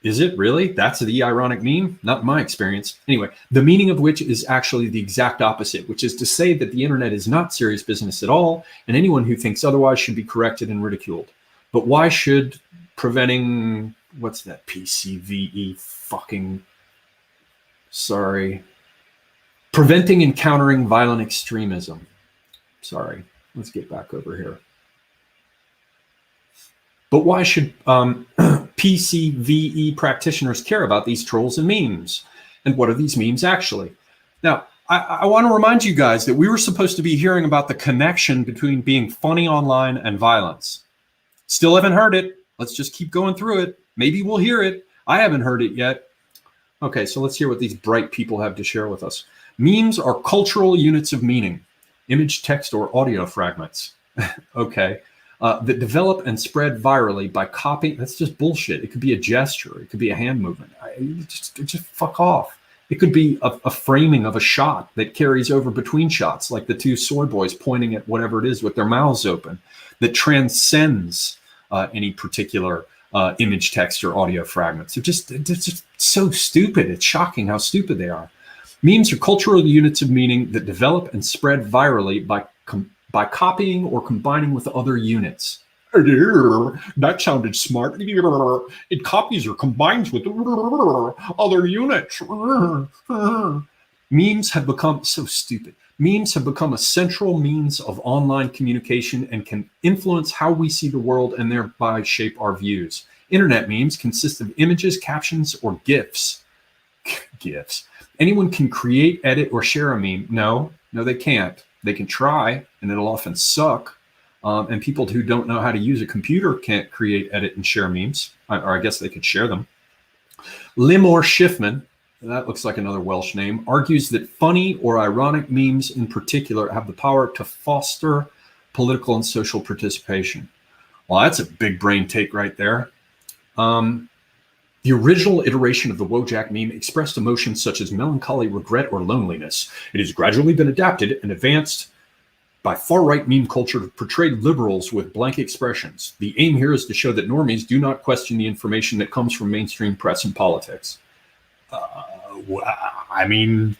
Is it really? That's the ironic meme? Not in my experience. Anyway, the meaning of which is actually the exact opposite, which is to say that the internet is not serious business at all, and anyone who thinks otherwise should be corrected and ridiculed. But why should preventing, what's that PCVE fucking, sorry, preventing and countering violent extremism. Sorry, let's get back over here. But why should PCVE practitioners care about these trolls and memes? And what are these memes actually? Now, I want to remind you guys that we were supposed to be hearing about the connection between being funny online and violence. Still haven't heard it. Let's just keep going through it. Maybe we'll hear it. I haven't heard it yet. Okay, so let's hear what these bright people have to share with us. Memes are cultural units of meaning, image, text, or audio fragments. Okay. That develop and spread virally by copying. That's just bullshit. It could be a gesture. It could be a hand movement. Just fuck off. It could be a framing of a shot that carries over between shots, like the two soy boys pointing at whatever it is with their mouths open, that transcends any particular image, text, or audio fragments. They're just so stupid. It's shocking how stupid they are. Memes are cultural units of meaning that develop and spread virally by copying or combining with other units. That sounded smart. It copies or combines with other units. Memes have become so stupid. Memes have become a central means of online communication and can influence how we see the world and thereby shape our views. Internet memes consist of images, captions, or GIFs. GIFs. Anyone can create, edit, or share a meme. No, they can't. They can try, and it'll often suck. And people who don't know how to use a computer can't create, edit, and share memes. Or I guess they could share them. Limor Schiffman, that looks like another Welsh name, argues that funny or ironic memes in particular have the power to foster political and social participation. Well, that's a big brain take right there. The original iteration of the Wojak meme expressed emotions such as melancholy, regret, or loneliness. It has gradually been adapted and advanced by far-right meme culture to portray liberals with blank expressions. The aim here is to show that normies do not question the information that comes from mainstream press and politics. I mean,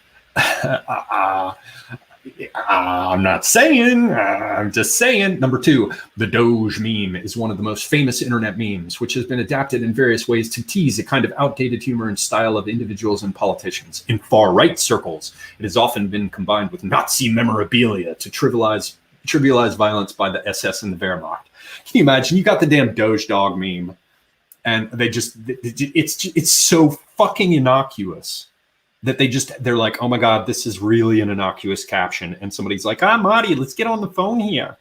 I'm not saying, I'm just saying. Number two, the Doge meme is one of the most famous internet memes, which has been adapted in various ways to tease a kind of outdated humor and style of individuals and politicians. In far-right circles, it has often been combined with Nazi memorabilia to trivialize violence by the SS and the Wehrmacht. Can you imagine? You got the damn Doge dog meme, and it's so fucking innocuous that they're like, oh my God, this is really an innocuous caption. And somebody's like, Marty, let's get on the phone here.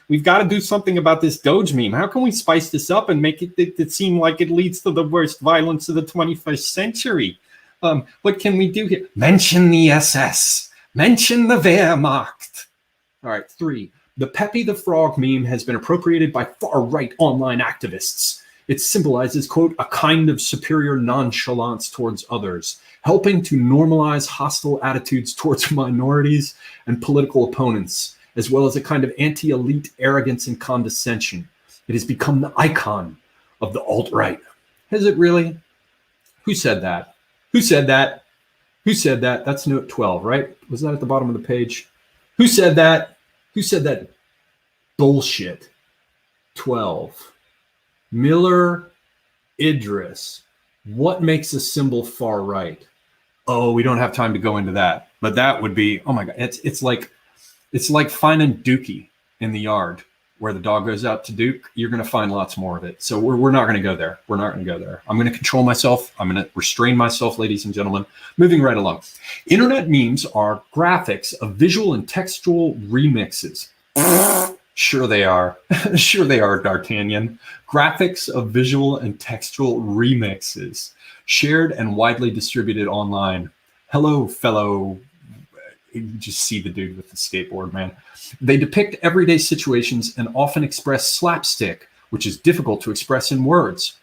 We've got to do something about this Doge meme. How can we spice this up and make it seem like it leads to the worst violence of the 21st century? What can we do here? Mention the SS. Mention the Wehrmacht. All right, 3. The Pepe the Frog meme has been appropriated by far-right online activists. It symbolizes, quote, a kind of superior nonchalance towards others, helping to normalize hostile attitudes towards minorities and political opponents, as well as a kind of anti-elite arrogance and condescension. It has become the icon of the alt-right. Has it really? Who said that? Who said that? Who said that? That's note 12, right? Was that at the bottom of the page? Who said that? Who said that bullshit? 12. Miller Idris. What makes a symbol far right? Oh, we don't have time to go into that. But that would be, oh my God, it's like finding Dookie in the yard where the dog goes out to Duke. You're going to find lots more of it. So we're not going to go there. We're not going to go there. I'm going to control myself. I'm going to restrain myself, ladies and gentlemen. Moving right along. Internet memes are graphics of visual and textual remixes. Sure they are. Sure they are, D'Artagnan. Graphics of visual and textual remixes, shared and widely distributed online. Hello, fellow. You just see the dude with the skateboard, man. They depict everyday situations and often express slapstick, which is difficult to express in words.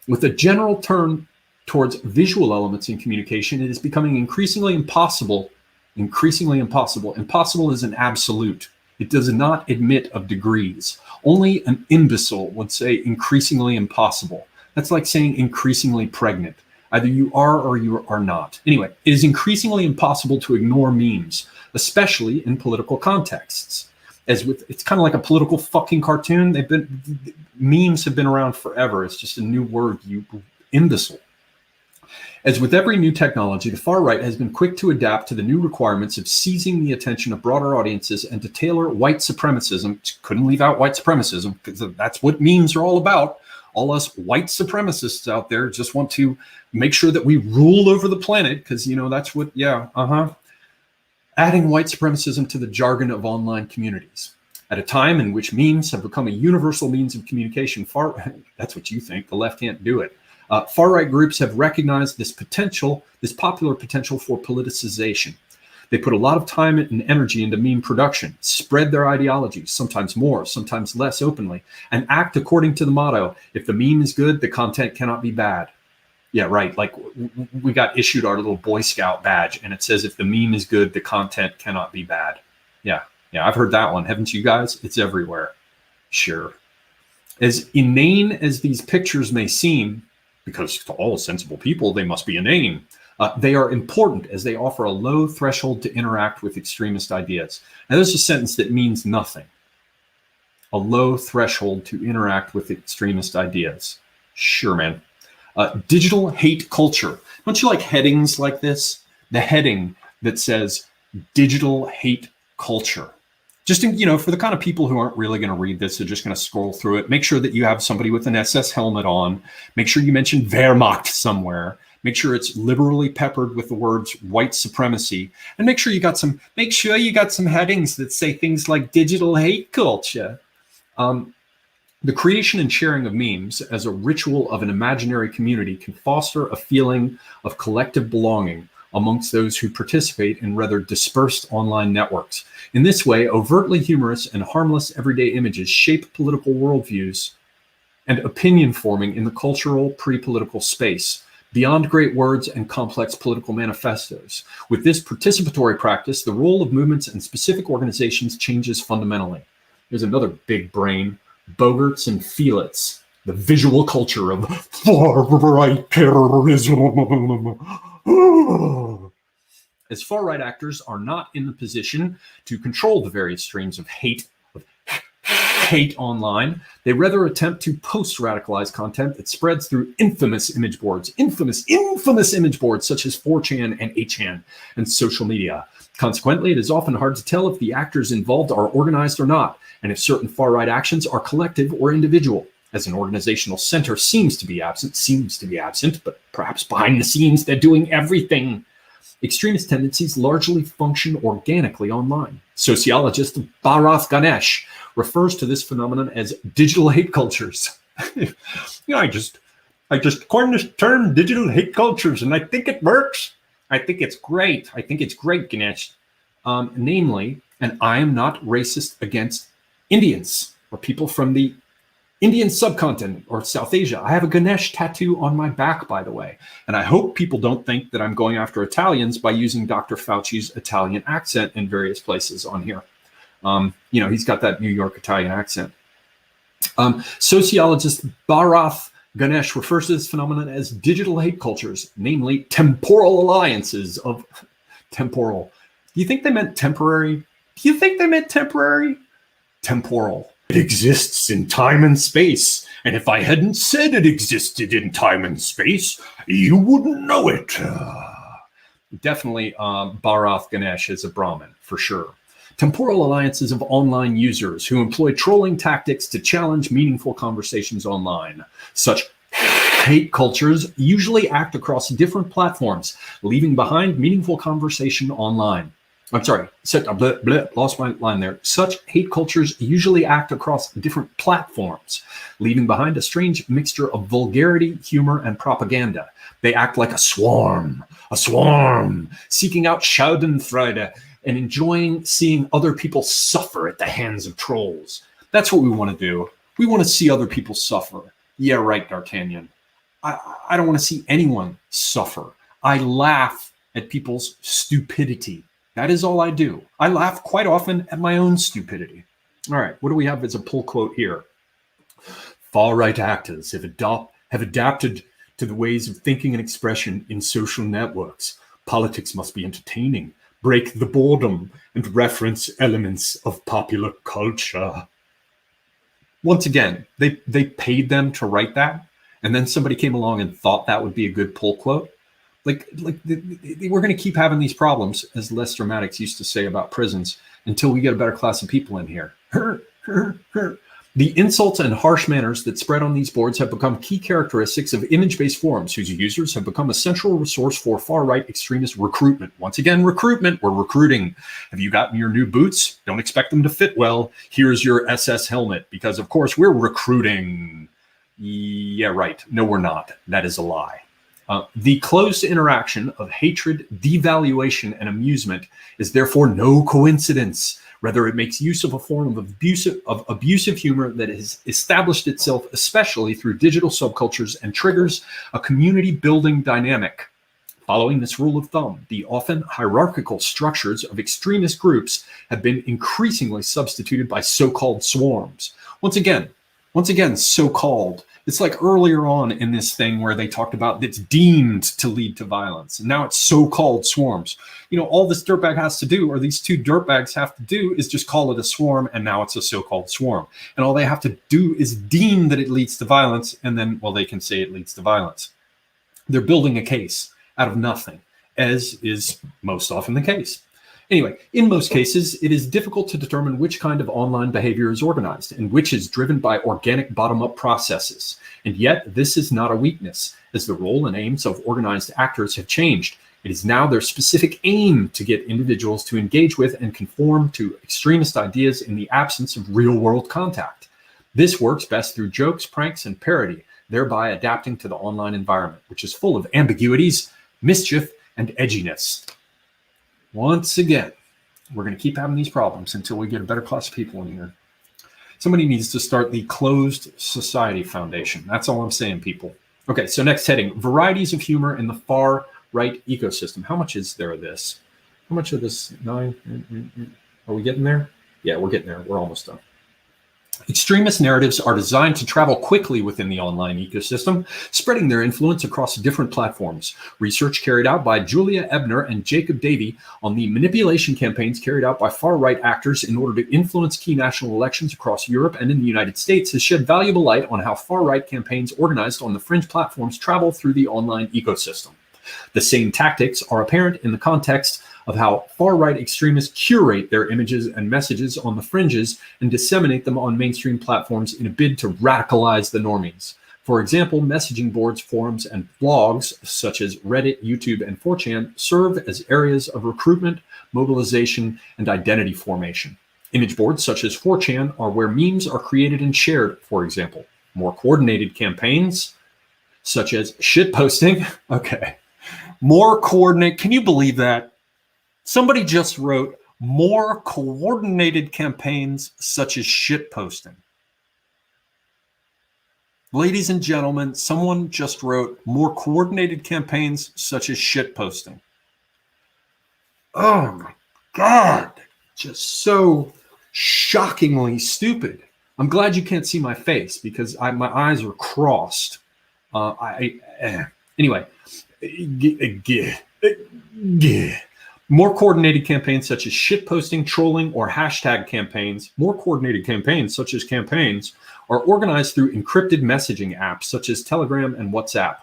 With a general turn towards visual elements in communication, it is becoming increasingly impossible. Impossible is an absolute. It does not admit of degrees. Only an imbecile would say increasingly impossible. That's like saying increasingly pregnant. Either you are or you are not. Anyway, it is increasingly impossible to ignore memes, especially in political contexts. It's kind of like a political fucking cartoon. Memes have been around forever. It's just a new word, you imbecile. As with every new technology, the far right has been quick to adapt to the new requirements of seizing the attention of broader audiences and to tailor white supremacism. Couldn't leave out white supremacism because that's what memes are all about. All us white supremacists out there just want to make sure that we rule over the planet because, that's what, adding white supremacism to the jargon of online communities. At a time in which memes have become a universal means of communication, that's what you think, the left can't do it. Far-right groups have recognized this popular potential for politicization. They put a lot of time and energy into meme production, spread their ideologies, sometimes more, sometimes less openly, and act according to the motto, if the meme is good, the content cannot be bad. Yeah, right. Like we got issued our little Boy Scout badge and it says, if the meme is good, the content cannot be bad. Yeah, I've heard that one. Haven't you guys? It's everywhere. Sure. As inane as these pictures may seem, because to all sensible people, they must be inane. They are important as they offer a low threshold to interact with extremist ideas. Now, there's a sentence that means nothing. A low threshold to interact with extremist ideas. Sure, man. Digital hate culture. Don't you like headings like this? The heading that says digital hate culture. Just, for the kind of people who aren't really going to read this, they're just going to scroll through it. Make sure that you have somebody with an SS helmet on. Make sure you mention Wehrmacht somewhere. Make sure it's liberally peppered with the words white supremacy. And make sure you got some headings that say things like digital hate culture. The creation and sharing of memes as a ritual of an imaginary community can foster a feeling of collective belonging amongst those who participate in rather dispersed online networks. In this way, overtly humorous and harmless everyday images shape political worldviews and opinion forming in the cultural pre-political space, beyond great words and complex political manifestos. With this participatory practice, the role of movements and specific organizations changes fundamentally. There's another big brain, Bogarts and Felix, the visual culture of far-right terrorism. As far-right actors are not in the position to control the various streams of hate online, they rather attempt to post-radicalize content that spreads through infamous image boards such as 4chan and 8chan and social media. Consequently, it is often hard to tell if the actors involved are organized or not, and if certain far-right actions are collective or individual. As an organizational center seems to be absent, but perhaps behind the scenes they're doing everything. Extremist tendencies largely function organically online. Sociologist Bharath Ganesh refers to this phenomenon as digital hate cultures. I just coined this term, digital hate cultures, and I think it works. I think it's great. Ganesh. Namely, And I am not racist against Indians or people from the Indian subcontinent or South Asia. I have a Ganesh tattoo on my back, by the way. And I hope people don't think that I'm going after Italians by using Dr. Fauci's Italian accent in various places on here. He's got that New York Italian accent. Sociologist Bharath Ganesh refers to this phenomenon as digital hate cultures, namely temporal alliances of temporal. Do you think they meant temporary? Do you think they meant temporary? Temporal. It exists in time and space. And if I hadn't said it existed in time and space, you wouldn't know it. Definitely Bharath Ganesh is a Brahmin, for sure. Temporal alliances of online users who employ trolling tactics to challenge meaningful conversations online. Such hate cultures usually act across different platforms, leaving behind meaningful conversation online. I'm sorry, lost my line there. Such hate cultures usually act across different platforms, leaving behind a strange mixture of vulgarity, humor, and propaganda. They act like a swarm, seeking out Schadenfreude and enjoying seeing other people suffer at the hands of trolls. That's what we want to do. We want to see other people suffer. Yeah, right, D'Artagnan. I don't want to see anyone suffer. I laugh at people's stupidity. That is all I do. I laugh quite often at my own stupidity. All right, what do we have as a pull quote here? Far-right actors have adapted to the ways of thinking and expression in social networks. Politics must be entertaining, break the boredom, and reference elements of popular culture. Once again, they paid them to write that, and then somebody came along and thought that would be a good pull quote. We're going to keep having these problems, as Les Dramatics used to say about prisons, until we get a better class of people in here. The insults and harsh manners that spread on these boards have become key characteristics of image-based forums whose users have become a central resource for far-right extremist recruitment. Once again, recruitment, we're recruiting. Have you gotten your new boots? Don't expect them to fit well. Here's your SS helmet, because of course we're recruiting. Yeah, right. No, we're not. That is a lie. The close interaction of hatred, devaluation, and amusement is therefore no coincidence. Rather, it makes use of a form of abusive humor that has established itself, especially through digital subcultures, and triggers a community-building dynamic. Following this rule of thumb, the often hierarchical structures of extremist groups have been increasingly substituted by so-called swarms. Once again, so-called. It's like earlier on in this thing where they talked about it's deemed to lead to violence. And now it's so-called swarms. All this dirtbag has to do, or these two dirtbags have to do, is just call it a swarm, and now it's a so-called swarm. And all they have to do is deem that it leads to violence, and then, well, they can say it leads to violence. They're building a case out of nothing, as is most often the case. Anyway, in most cases, it is difficult to determine which kind of online behavior is organized and which is driven by organic bottom-up processes. And yet, this is not a weakness, as the role and aims of organized actors have changed. It is now their specific aim to get individuals to engage with and conform to extremist ideas in the absence of real-world contact. This works best through jokes, pranks, and parody, thereby adapting to the online environment, which is full of ambiguities, mischief, and edginess. Once again, we're going to keep having these problems until we get a better class of people in here. Somebody needs to start the Closed Society Foundation. That's all I'm saying, people. Okay, so next heading, varieties of humor in the far-right ecosystem. How much is there of this? How much of this? 9? Are we getting there? Yeah, we're getting there. We're almost done. Extremist narratives are designed to travel quickly within the online ecosystem, spreading their influence across different platforms. Research carried out by Julia Ebner and Jacob Davey on the manipulation campaigns carried out by far-right actors in order to influence key national elections across Europe and in the United States has shed valuable light on how far-right campaigns organized on the fringe platforms travel through the online ecosystem. The same tactics are apparent in the context of how far-right extremists curate their images and messages on the fringes and disseminate them on mainstream platforms in a bid to radicalize the normies. For example, messaging boards, forums, and blogs such as Reddit, YouTube, and 4chan serve as areas of recruitment, mobilization, and identity formation. Image boards such as 4chan are where memes are created and shared, for example. More coordinated campaigns such as shitposting. Okay. More coordinate. Can you believe that? Somebody just wrote more coordinated campaigns such as shit posting. Ladies and gentlemen, someone just wrote more coordinated campaigns such as shit posting. Oh my God, just so shockingly stupid. I'm glad you can't see my face because my eyes are crossed. Anyway, more coordinated campaigns such as shit posting, trolling, or hashtag campaigns. More coordinated campaigns such as campaigns are organized through encrypted messaging apps such as Telegram and WhatsApp.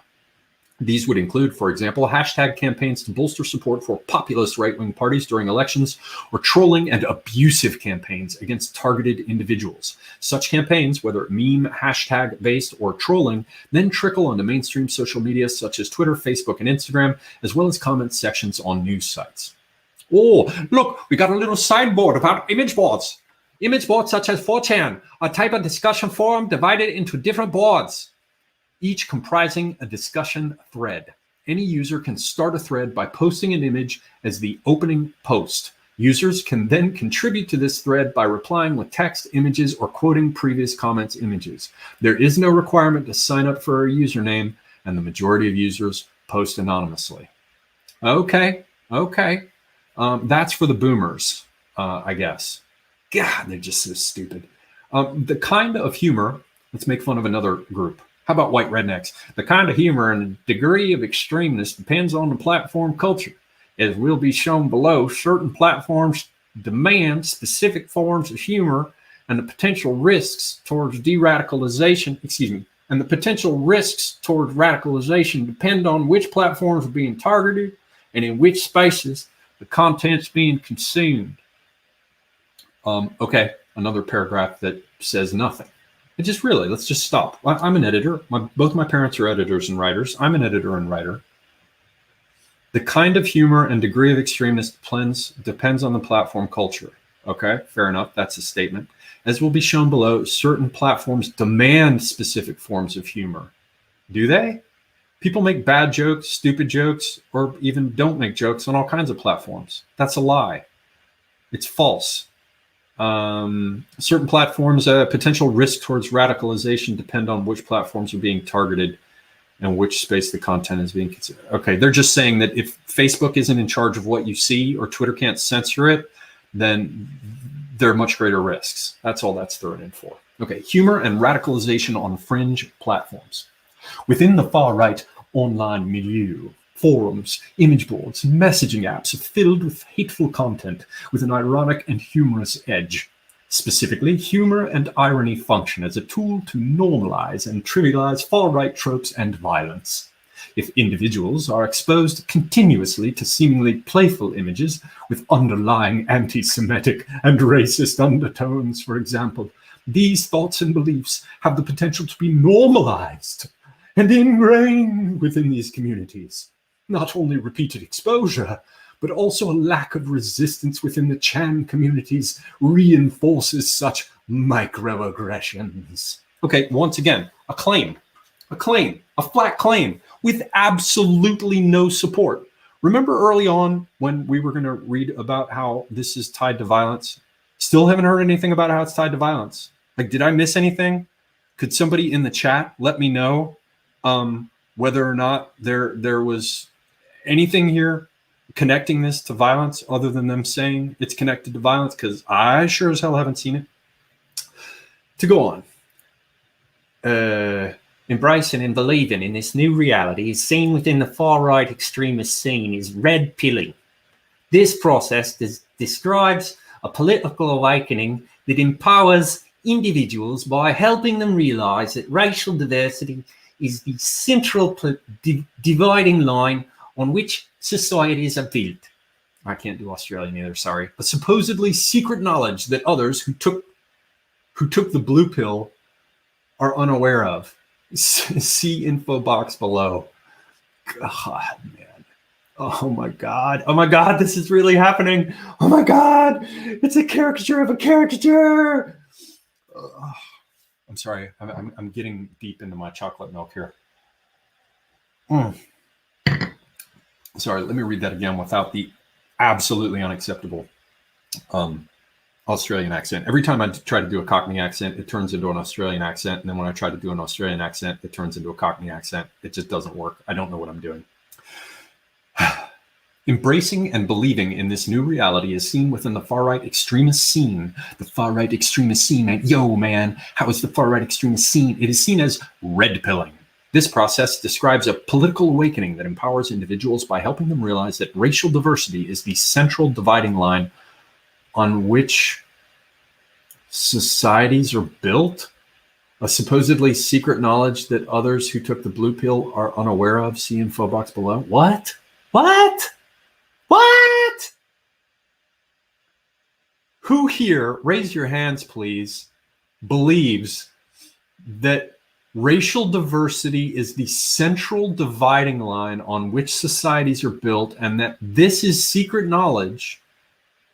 These would include, for example, hashtag campaigns to bolster support for populist right-wing parties during elections, or trolling and abusive campaigns against targeted individuals. Such campaigns, whether meme, hashtag-based, or trolling, then trickle onto mainstream social media such as Twitter, Facebook, and Instagram, as well as comment sections on news sites. Oh, look, we got a little sideboard about image boards. Image boards such as 4chan, a type of discussion forum divided into different boards, each comprising a discussion thread. Any user can start a thread by posting an image as the opening post. Users can then contribute to this thread by replying with text, images, or quoting previous comments' images. There is no requirement to sign up for a username, and the majority of users post anonymously. Okay. That's for the boomers, I guess. God, they're just so stupid. The kind of humor, let's make fun of another group. How about white rednecks? The kind of humor and degree of extremeness depends on the platform culture. As will be shown below, certain platforms demand specific forms of humor, and the potential risks towards de-radicalization, and the potential risks towards radicalization depend on which platforms are being targeted and in which spaces the content's being consumed. Okay, another paragraph that says nothing. Let's just stop. I'm an editor. Both my parents are editors and writers. I'm an editor and writer. The kind of humor and degree of extremeness depends on the platform culture. Okay, fair enough. That's a statement. As will be shown below, certain platforms demand specific forms of humor. Do they? People make bad jokes, stupid jokes, or even don't make jokes on all kinds of platforms. That's a lie. It's false. Certain platforms, potential risk towards radicalization depend on which platforms are being targeted and which space the content is being considered. Okay, they're just saying that if Facebook isn't in charge of what you see or Twitter can't censor it, then there are much greater risks. That's all that's thrown in for. Okay, humor and radicalization on fringe platforms. Within the far-right online milieu, forums, image boards, and messaging apps are filled with hateful content with an ironic and humorous edge. Specifically, humor and irony function as a tool to normalize and trivialize far-right tropes and violence. If individuals are exposed continuously to seemingly playful images with underlying anti-Semitic and racist undertones, for example, these thoughts and beliefs have the potential to be normalized and ingrained within these communities. Not only repeated exposure, but also a lack of resistance within the Chan communities reinforces such microaggressions. Okay, once again, a flat claim with absolutely no support. Remember early on when we were going to read about how this is tied to violence? Still haven't heard anything about how it's tied to violence. Like, did I miss anything? Could somebody in the chat let me know whether or not there was anything here connecting this to violence other than them saying it's connected to violence? Because I sure as hell haven't seen it. To go on. Embracing and believing in this new reality is seen within the far-right extremist scene is red pilling. This process describes a political awakening that empowers individuals by helping them realize that racial diversity is the central dividing line on which societies are built. I can't do Australian either, sorry. A supposedly secret knowledge that others who took the blue pill are unaware of. See info box below. God, man. Oh my God, this is really happening. Oh my God, it's a caricature of a caricature. I'm sorry, I'm getting deep into my chocolate milk here. Sorry, let me read that again without the absolutely unacceptable. Australian accent. Every time I try to do a Cockney accent, it turns into an Australian accent. And then when I try to do an Australian accent, it turns into a Cockney accent. It just doesn't work. I don't know what I'm doing. Embracing and believing in this new reality is seen within the far-right extremist scene. The far-right extremist scene, man. Yo, man, how is the far-right extremist scene? It is seen as red pilling. This process describes a political awakening that empowers individuals by helping them realize that racial diversity is the central dividing line on which societies are built. A supposedly secret knowledge that others who took the blue pill are unaware of. See info box below. What? What? What? Who here, raise your hands please, believes that racial diversity is the central dividing line on which societies are built, and that this is secret knowledge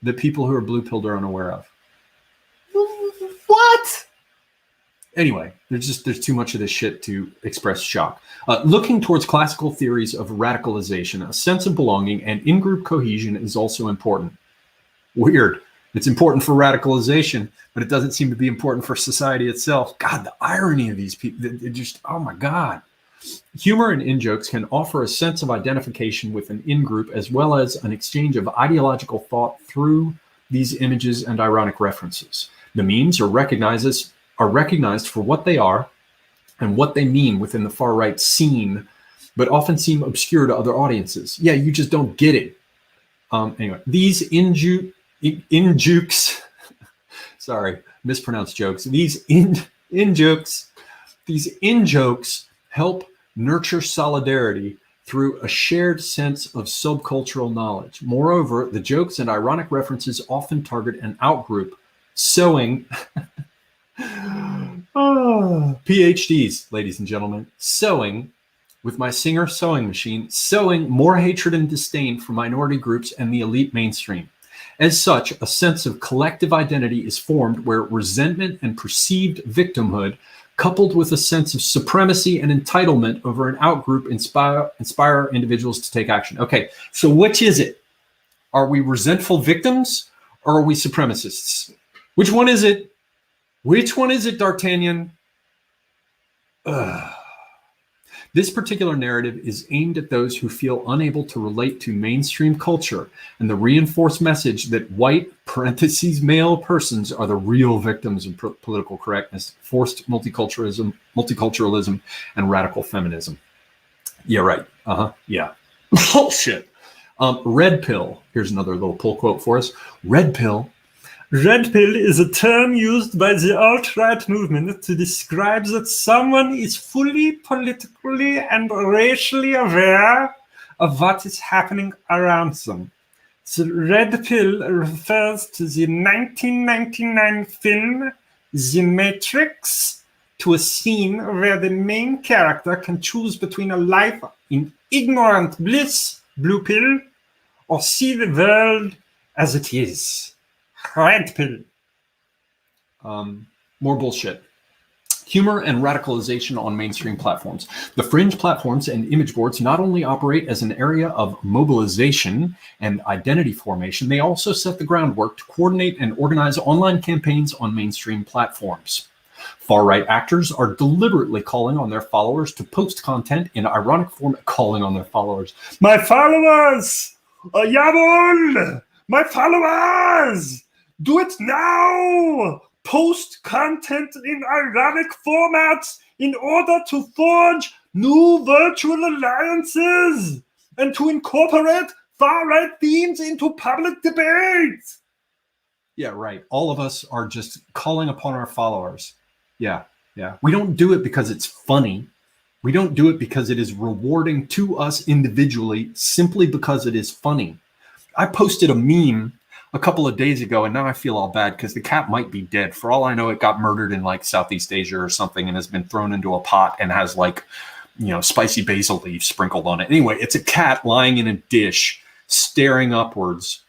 that people who are blue-pilled are unaware of? What? Anyway, there's too much of this shit to express shock. Looking towards classical theories of radicalization, a sense of belonging and in-group cohesion is also important. Weird. It's important for radicalization, but it doesn't seem to be important for society itself. God, the irony of these people, it just, oh my God. Humor and in-jokes can offer a sense of identification with an in-group as well as an exchange of ideological thought through these images and ironic references. The memes are recognized for what they are and what they mean within the far-right scene, but often seem obscure to other audiences. Yeah, you just don't get it. Anyway, these in-jokes, sorry, mispronounced jokes. These in-jokes help nurture solidarity through a shared sense of subcultural knowledge. Moreover, the jokes and ironic references often target an outgroup, sowing PhDs, ladies and gentlemen, sowing with my Singer sewing machine, sowing more hatred and disdain for minority groups and the elite mainstream. As such, a sense of collective identity is formed where resentment and perceived victimhood, coupled with a sense of supremacy and entitlement over an outgroup, inspire individuals to take action. Okay, so which is it? Are we resentful victims or are we supremacists? Which one is it? Which one is it, D'Artagnan? This particular narrative is aimed at those who feel unable to relate to mainstream culture and the reinforced message that white (parentheses male) persons are the real victims of political correctness, forced multiculturalism, and radical feminism. Yeah, right. Yeah. Bullshit. Red pill. Here's another little pull quote for us. Red pill. Red pill is a term used by the alt-right movement to describe that someone is fully politically and racially aware of what is happening around them. The red pill refers to the 1999 film The Matrix, to a scene where the main character can choose between a life in ignorant bliss, blue pill, or see the world as it is. Red pill. More bullshit. Humor and radicalization on mainstream platforms. The fringe platforms and image boards not only operate as an area of mobilization and identity formation, they also set the groundwork to coordinate and organize online campaigns on mainstream platforms. Far-right actors are deliberately calling on their followers to post content in ironic format, calling on their followers. My followers! Jawohl! My followers! Do it now! Post content in ironic formats in order to forge new virtual alliances and to incorporate far-right themes into public debates. Yeah, right. All of us are just calling upon our followers. Yeah. We don't do it because it's funny. We don't do it because it is rewarding to us individually, simply because it is funny. I posted a meme a couple of days ago, and now I feel all bad because the cat might be dead. For all I know, it got murdered in like Southeast Asia or something and has been thrown into a pot and has like, spicy basil leaves sprinkled on it. Anyway, it's a cat lying in a dish, staring upwards,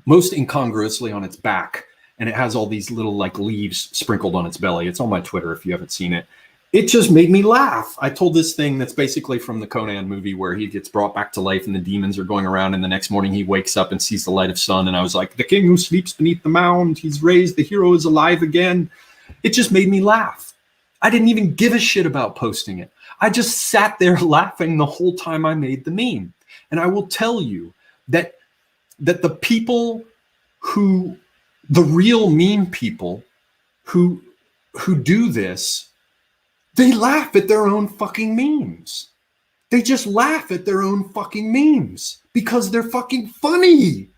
most incongruously on its back. And it has all these little like leaves sprinkled on its belly. It's on my Twitter if you haven't seen it. it just made me laugh. I told this thing that's basically from the Conan movie where he gets brought back to life and the demons are going around, and the next morning he wakes up and sees the light of sun. And I was like, the king who sleeps beneath the mound, he's raised, the hero is alive again. It just made me laugh. I didn't even give a shit about posting it. I just sat there laughing the whole time I made the meme. And I will tell you that the people who, the real meme people who do this, they laugh at their own fucking memes. They just laugh at their own fucking memes because they're fucking funny.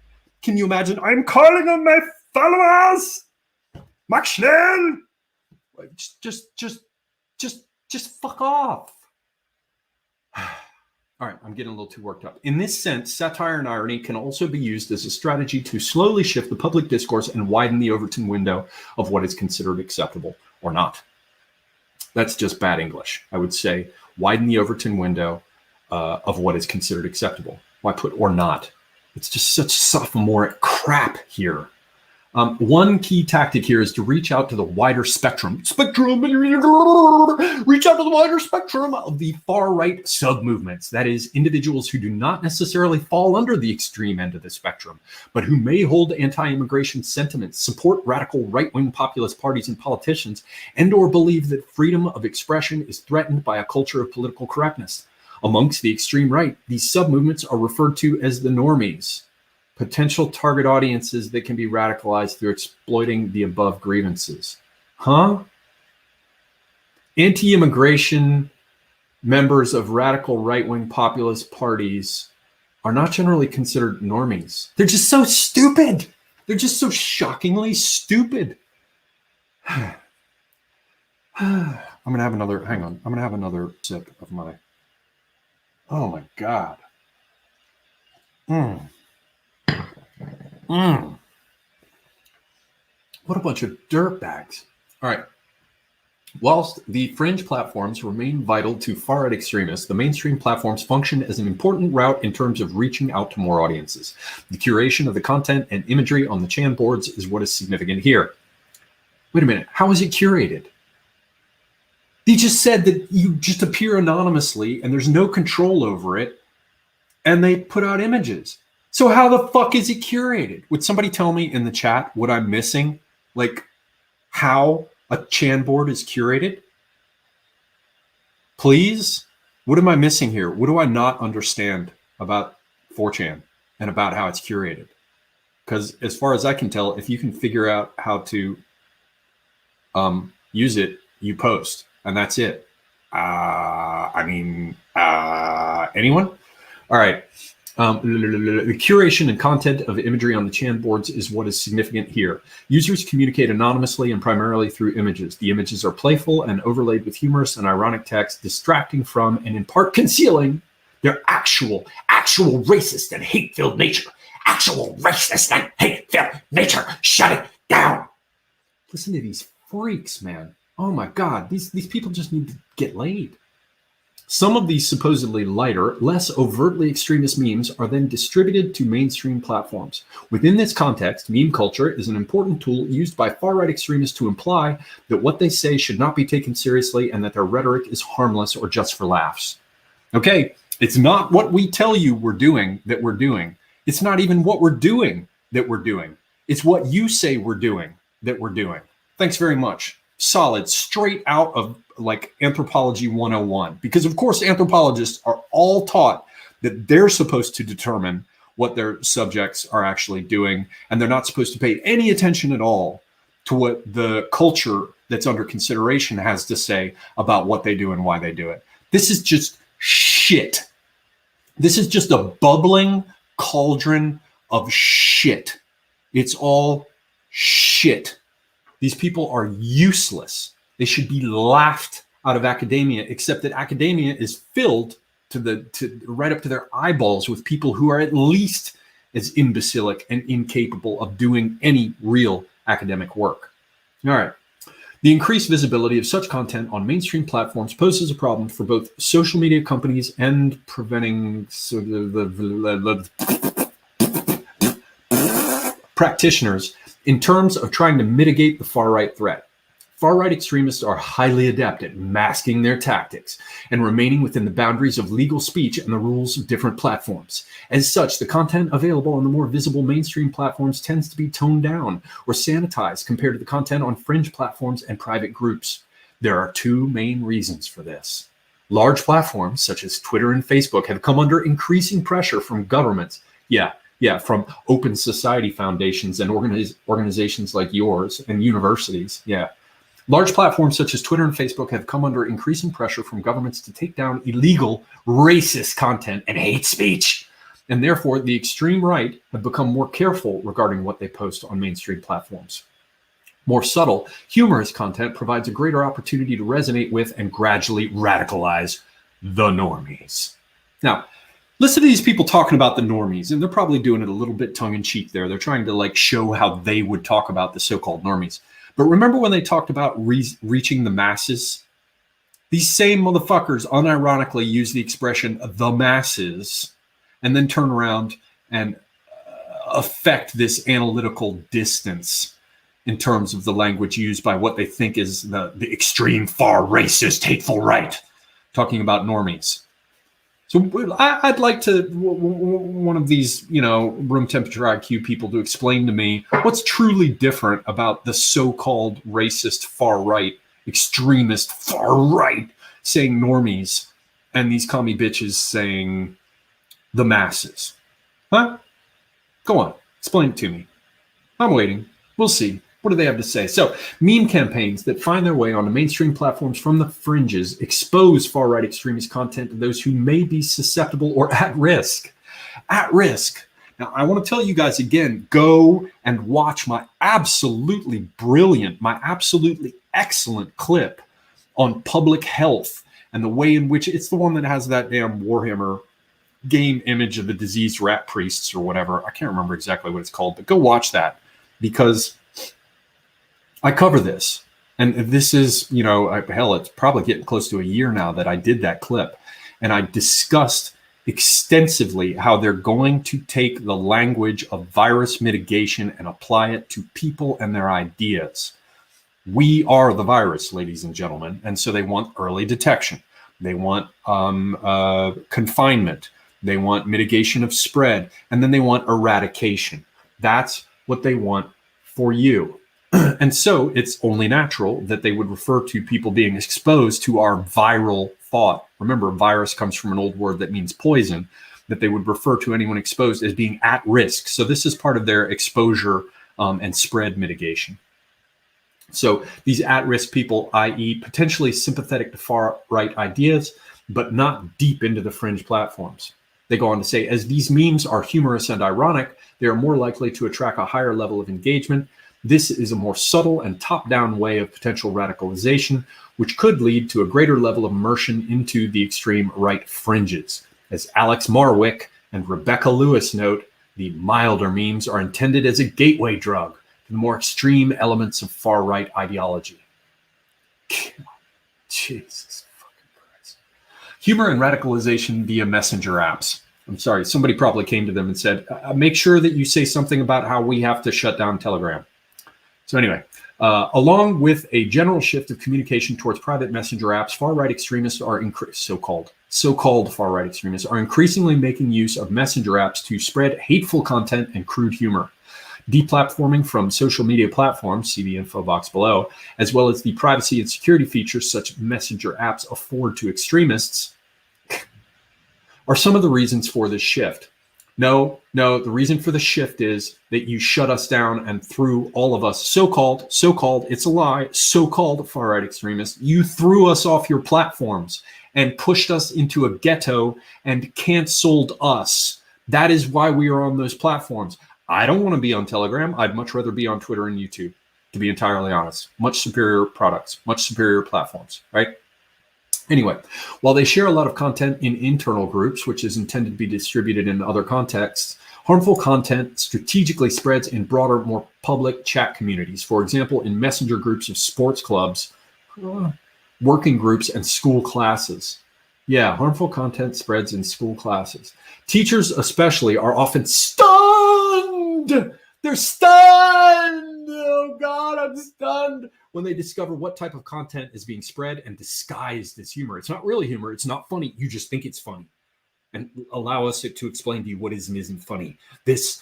Can you imagine? I'm calling on my followers. Mach schnell. Just fuck off. All right, I'm getting a little too worked up. In this sense, satire and irony can also be used as a strategy to slowly shift the public discourse and widen the Overton window of what is considered acceptable or not. That's just bad English. I would say widen the Overton window of what is considered acceptable. Why put or not? It's just such sophomoric crap here. One key tactic here is to reach out to the wider spectrum. Reach out to the wider spectrum of the far-right sub-movements. That is, individuals who do not necessarily fall under the extreme end of the spectrum, but who may hold anti-immigration sentiments, support radical right-wing populist parties and politicians, and or believe that freedom of expression is threatened by a culture of political correctness. Amongst the extreme right, these sub-movements are referred to as the normies. Potential target audiences that can be radicalized through exploiting the above grievances. Huh? Anti-immigration members of radical right-wing populist parties are not generally considered normies. They're just so stupid. They're just so shockingly stupid. I'm going to have another, hang on. I'm going to have another sip of my, oh my God. What a bunch of dirtbags. All right. Whilst the fringe platforms remain vital to far-right extremists, the mainstream platforms function as an important route in terms of reaching out to more audiences. The curation of the content and imagery on the Chan boards is what is significant here. Wait a minute. How is it curated? They just said that you just appear anonymously and there's no control over it, and they put out images. So how the fuck is it curated? Would somebody tell me in the chat what I'm missing? Like how a Chan board is curated? Please? What am I missing here? What do I not understand about 4chan and about how it's curated? Because as far as I can tell, if you can figure out how to use it, you post, and that's it. Anyone? All right. The curation and content of imagery on the Chan boards is what is significant here. Users communicate anonymously and primarily through images. The images are playful and overlaid with humorous and ironic text, distracting from and in part concealing their actual racist and hate-filled nature. Actual racist and hate-filled nature. Shut it down. Listen to these freaks, man. Oh my God, these people just need to get laid. Some of these supposedly lighter, less overtly extremist memes are then distributed to mainstream platforms. Within this context, meme culture is an important tool used by far-right extremists to imply that what they say should not be taken seriously and that their rhetoric is harmless or just for laughs. Okay, it's not what we tell you we're doing that we're doing. It's not even what we're doing that we're doing. It's what you say we're doing that we're doing. Thanks very much. Solid, straight out of like Anthropology 101, because of course anthropologists are all taught that they're supposed to determine what their subjects are actually doing, and they're not supposed to pay any attention at all to what the culture that's under consideration has to say about what they do and why they do it. This is just shit. This is just a bubbling cauldron of shit. It's all shit. These people are useless. They should be laughed out of academia, except that academia is filled to right up to their eyeballs with people who are at least as imbecilic and incapable of doing any real academic work. All right. The increased visibility of such content on mainstream platforms poses a problem for both social media companies and preventing practitioners in terms of trying to mitigate the far-right threat. Far-right extremists are highly adept at masking their tactics and remaining within the boundaries of legal speech and the rules of different platforms. As such, the content available on the more visible mainstream platforms tends to be toned down or sanitized compared to the content on fringe platforms and private groups. There are two main reasons for this. Large platforms such as Twitter and Facebook have come under increasing pressure from governments. From open society foundations and organizations like yours and universities. Large platforms such as Twitter and Facebook have come under increasing pressure from governments to take down illegal, racist content and hate speech. And therefore, the extreme right have become more careful regarding what they post on mainstream platforms. More subtle, humorous content provides a greater opportunity to resonate with and gradually radicalize the normies. Now, listen to these people talking about the normies, and they're probably doing it a little bit tongue-in-cheek there. They're trying to show how they would talk about the so-called normies. But remember when they talked about reaching the masses? These same motherfuckers unironically use the expression the masses and then turn around and affect this analytical distance in terms of the language used by what they think is the extreme, far, racist, hateful right, talking about normies. So I'd like to one of these, room temperature IQ people to explain to me what's truly different about the so-called racist far right, extremist far right saying normies and these commie bitches saying the masses. Huh? Go on, explain it to me. I'm waiting. We'll see. What do they have to say? So, meme campaigns that find their way onto mainstream platforms from the fringes expose far-right extremist content to those who may be susceptible or at risk. At risk. Now, I want to tell you guys again, go and watch my absolutely brilliant, my absolutely excellent clip on public health and the way in which it's the one that has that damn Warhammer game image of the diseased rat priests or whatever. I can't remember exactly what it's called, but go watch that because I cover this, and this is, hell, it's probably getting close to a year now that I did that clip, and I discussed extensively how they're going to take the language of virus mitigation and apply it to people and their ideas. We are the virus, ladies and gentlemen, and so they want early detection. They want confinement. They want mitigation of spread, and then they want eradication. That's what they want for you. And so it's only natural that they would refer to people being exposed to our viral thought. Remember, virus comes from an old word that means poison, that they would refer to anyone exposed as being at risk. So this is part of their exposure and spread mitigation. So these at-risk people, i.e. potentially sympathetic to far-right ideas, but not deep into the fringe platforms. They go on to say, as these memes are humorous and ironic, they are more likely to attract a higher level of engagement. This is a more subtle and top-down way of potential radicalization, which could lead to a greater level of immersion into the extreme right fringes. As Alex Marwick and Rebecca Lewis note, the milder memes are intended as a gateway drug to the more extreme elements of far-right ideology. Jesus fucking Christ. Humor and radicalization via messenger apps. I'm sorry, somebody probably came to them and said, make sure that you say something about how we have to shut down Telegram. So anyway, along with a general shift of communication towards private messenger apps, far-right extremists are so-called far-right extremists are increasingly making use of messenger apps to spread hateful content and crude humor. Deplatforming from social media platforms, see the info box below, as well as the privacy and security features such messenger apps afford to extremists, are some of the reasons for this shift. No, the reason for the shift is that you shut us down and threw all of us, so-called, it's a lie, so-called far-right extremists, you threw us off your platforms and pushed us into a ghetto and canceled us. That is why we are on those platforms. I don't want to be on Telegram. I'd much rather be on Twitter and YouTube, to be entirely honest. Much superior products, much superior platforms, right? Anyway, while they share a lot of content in internal groups, which is intended to be distributed in other contexts, harmful content strategically spreads in broader, more public chat communities. For example, in messenger groups of sports clubs, working groups, and school classes. Yeah, harmful content spreads in school classes. Teachers especially are often stunned. They're stunned. Oh God, stunned when they discover what type of content is being spread and disguised as humor. It's not really humor. It's not funny. You just think it's funny. And allow us to explain to you what is and isn't funny. This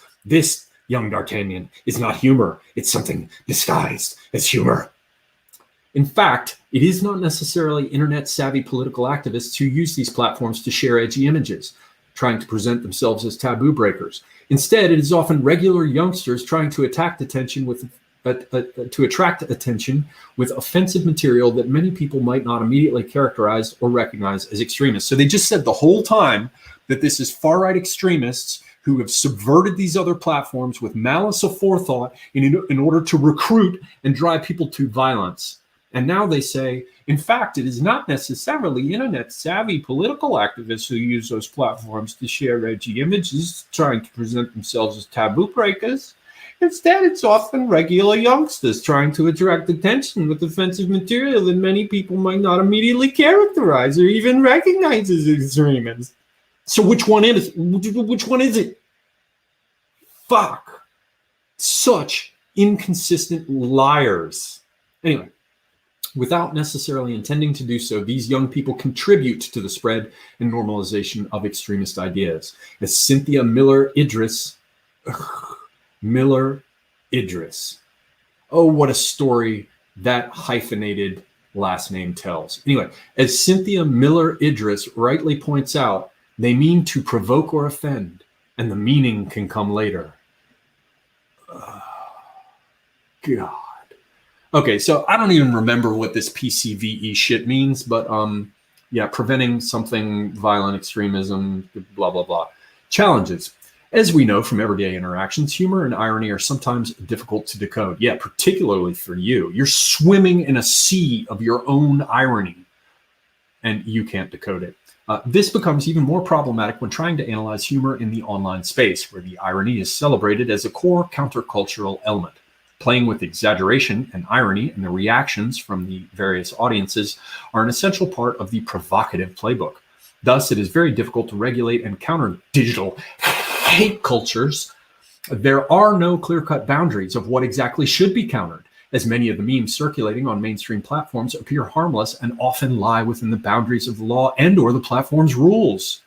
young D'Artagnan is not humor. It's something disguised as humor. In fact, it is not necessarily internet-savvy political activists who use these platforms to share edgy images, trying to present themselves as taboo breakers. Instead, it is often regular youngsters trying to attract attention with offensive material that many people might not immediately characterize or recognize as extremist. So they just said the whole time that this is far-right extremists who have subverted these other platforms with malice aforethought in order to recruit and drive people to violence. And now they say, in fact, it is not necessarily internet-savvy political activists who use those platforms to share edgy images, trying to present themselves as taboo breakers. Instead, it's often regular youngsters trying to attract attention with offensive material that many people might not immediately characterize or even recognize as extremist. So which one is it? Fuck. Such inconsistent liars. Anyway. Without necessarily intending to do so, these young people contribute to the spread and normalization of extremist ideas. As Cynthia Miller-Idris, oh, what a story that hyphenated last name tells. Anyway, as Cynthia Miller-Idris rightly points out, they mean to provoke or offend, and the meaning can come later. God. Okay, so I don't even remember what this PCVE shit means, but yeah, preventing something violent extremism, blah, blah, blah. Challenges. As we know from everyday interactions, humor and irony are sometimes difficult to decode. Yeah, particularly for you. You're swimming in a sea of your own irony, and you can't decode it. This becomes even more problematic when trying to analyze humor in the online space, where the irony is celebrated as a core countercultural element. Playing with exaggeration and irony and the reactions from the various audiences are an essential part of the provocative playbook. Thus, it is very difficult to regulate and counter digital hate cultures. There are no clear-cut boundaries of what exactly should be countered, as many of the memes circulating on mainstream platforms appear harmless and often lie within the boundaries of the law and or the platform's rules.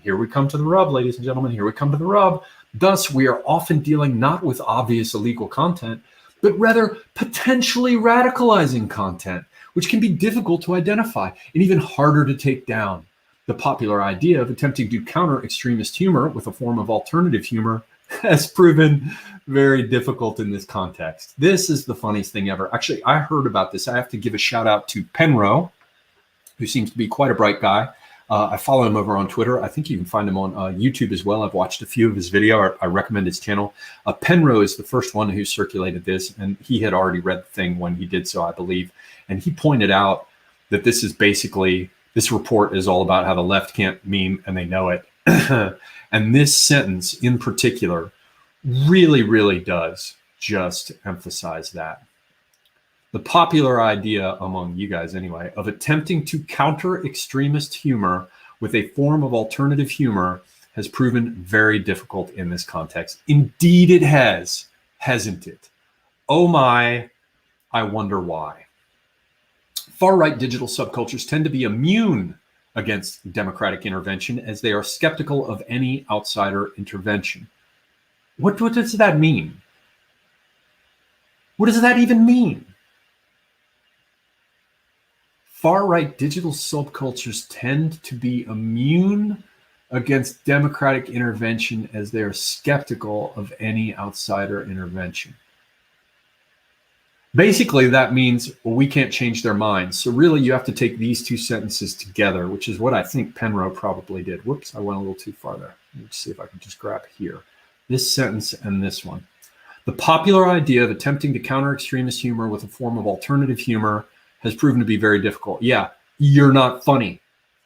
Here we come to the rub, ladies and gentlemen. Here we come to the rub. Thus, we are often dealing not with obvious illegal content, but rather potentially radicalizing content, which can be difficult to identify and even harder to take down. The popular idea of attempting to counter extremist humor with a form of alternative humor has proven very difficult in this context. This is the funniest thing ever. Actually, I heard about this. I have to give a shout out to Penro, who seems to be quite a bright guy. I follow him over on Twitter. I think you can find him on YouTube as well. I've watched a few of his videos. I recommend his channel. Penro is the first one who circulated this, and he had already read the thing when he did so, I believe. And he pointed out that this is basically, this report is all about how the left can't meme, and they know it. And this sentence in particular really, really does just emphasize that. The popular idea among you guys anyway of attempting to counter extremist humor with a form of alternative humor has proven very difficult in this context. Indeed it has, hasn't it? Oh my, I wonder why. Far-right digital subcultures tend to be immune against democratic intervention as they are skeptical of any outsider intervention. What does that mean? What does that even mean? Far-right digital subcultures tend to be immune against democratic intervention as they are skeptical of any outsider intervention. Basically, that means, well, we can't change their minds. So really, you have to take these two sentences together, which is what I think Penro probably did. Whoops, I went a little too far there. Let's see if I can just grab here. This sentence and this one. The popular idea of attempting to counter extremist humor with a form of alternative humor has proven to be very difficult. Yeah, you're not funny.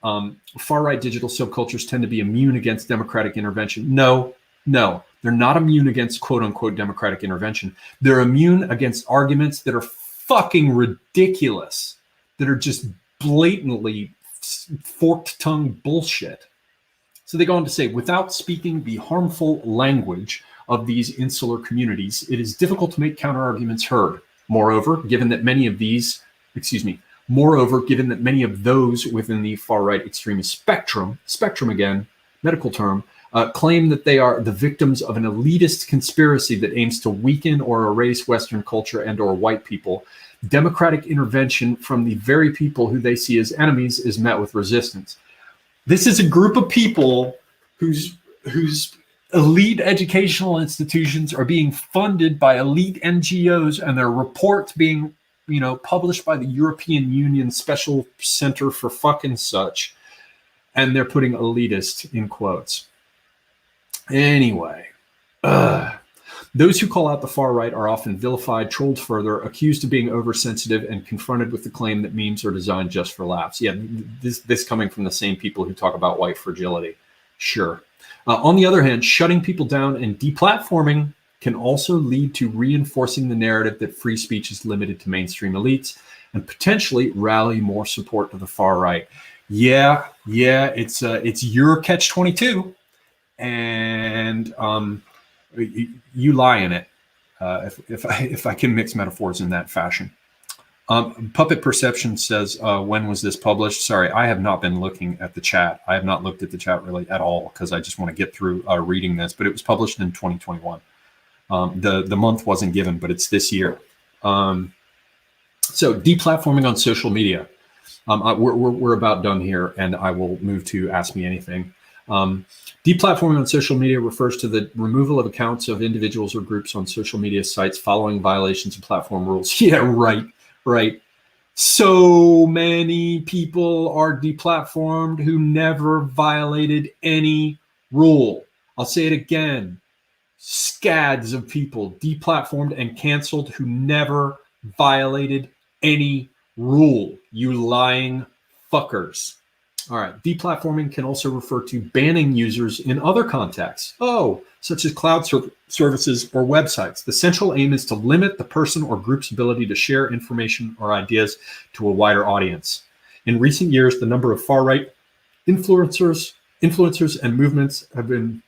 Far-right digital subcultures tend to be immune against democratic intervention. No, they're not immune against quote-unquote democratic intervention. They're immune against arguments that are fucking ridiculous, that are just blatantly forked-tongue bullshit. So they go on to say, without speaking the harmful language of these insular communities, it is difficult to make counterarguments heard. Moreover, given that many of those within the far-right extremist spectrum again, medical term, claim that they are the victims of an elitist conspiracy that aims to weaken or erase Western culture and or white people, democratic intervention from the very people who they see as enemies is met with resistance. This is a group of people whose elite educational institutions are being funded by elite NGOs, and their reports being, published by the European Union Special Center for fucking such, and they're putting elitist in quotes. Anyway, those who call out the far right are often vilified, trolled further, accused of being oversensitive, and confronted with the claim that memes are designed just for laughs. Yeah, this coming from the same people who talk about white fragility. Sure. On the other hand, shutting people down and deplatforming can also lead to reinforcing the narrative that free speech is limited to mainstream elites and potentially rally more support to the far right. Yeah, it's your catch-22, and you lie in it, if I can mix metaphors in that fashion. Puppet Perception says, when was this published? Sorry, I have not been looking at the chat. I have not looked at the chat really at all because I just want to get through reading this, but it was published in 2021. The month wasn't given, but it's this year. So deplatforming on social media. We're about done here, and I will move to Ask Me Anything. Deplatforming on social media refers to the removal of accounts of individuals or groups on social media sites following violations of platform rules. Yeah, right. So many people are deplatformed who never violated any rule. I'll say it again. Scads of people deplatformed and canceled who never violated any rule. You lying fuckers. All right. Deplatforming can also refer to banning users in other contexts. Such as cloud services or websites. The central aim is to limit the person or group's ability to share information or ideas to a wider audience. In recent years, the number of far-right influencers and movements have been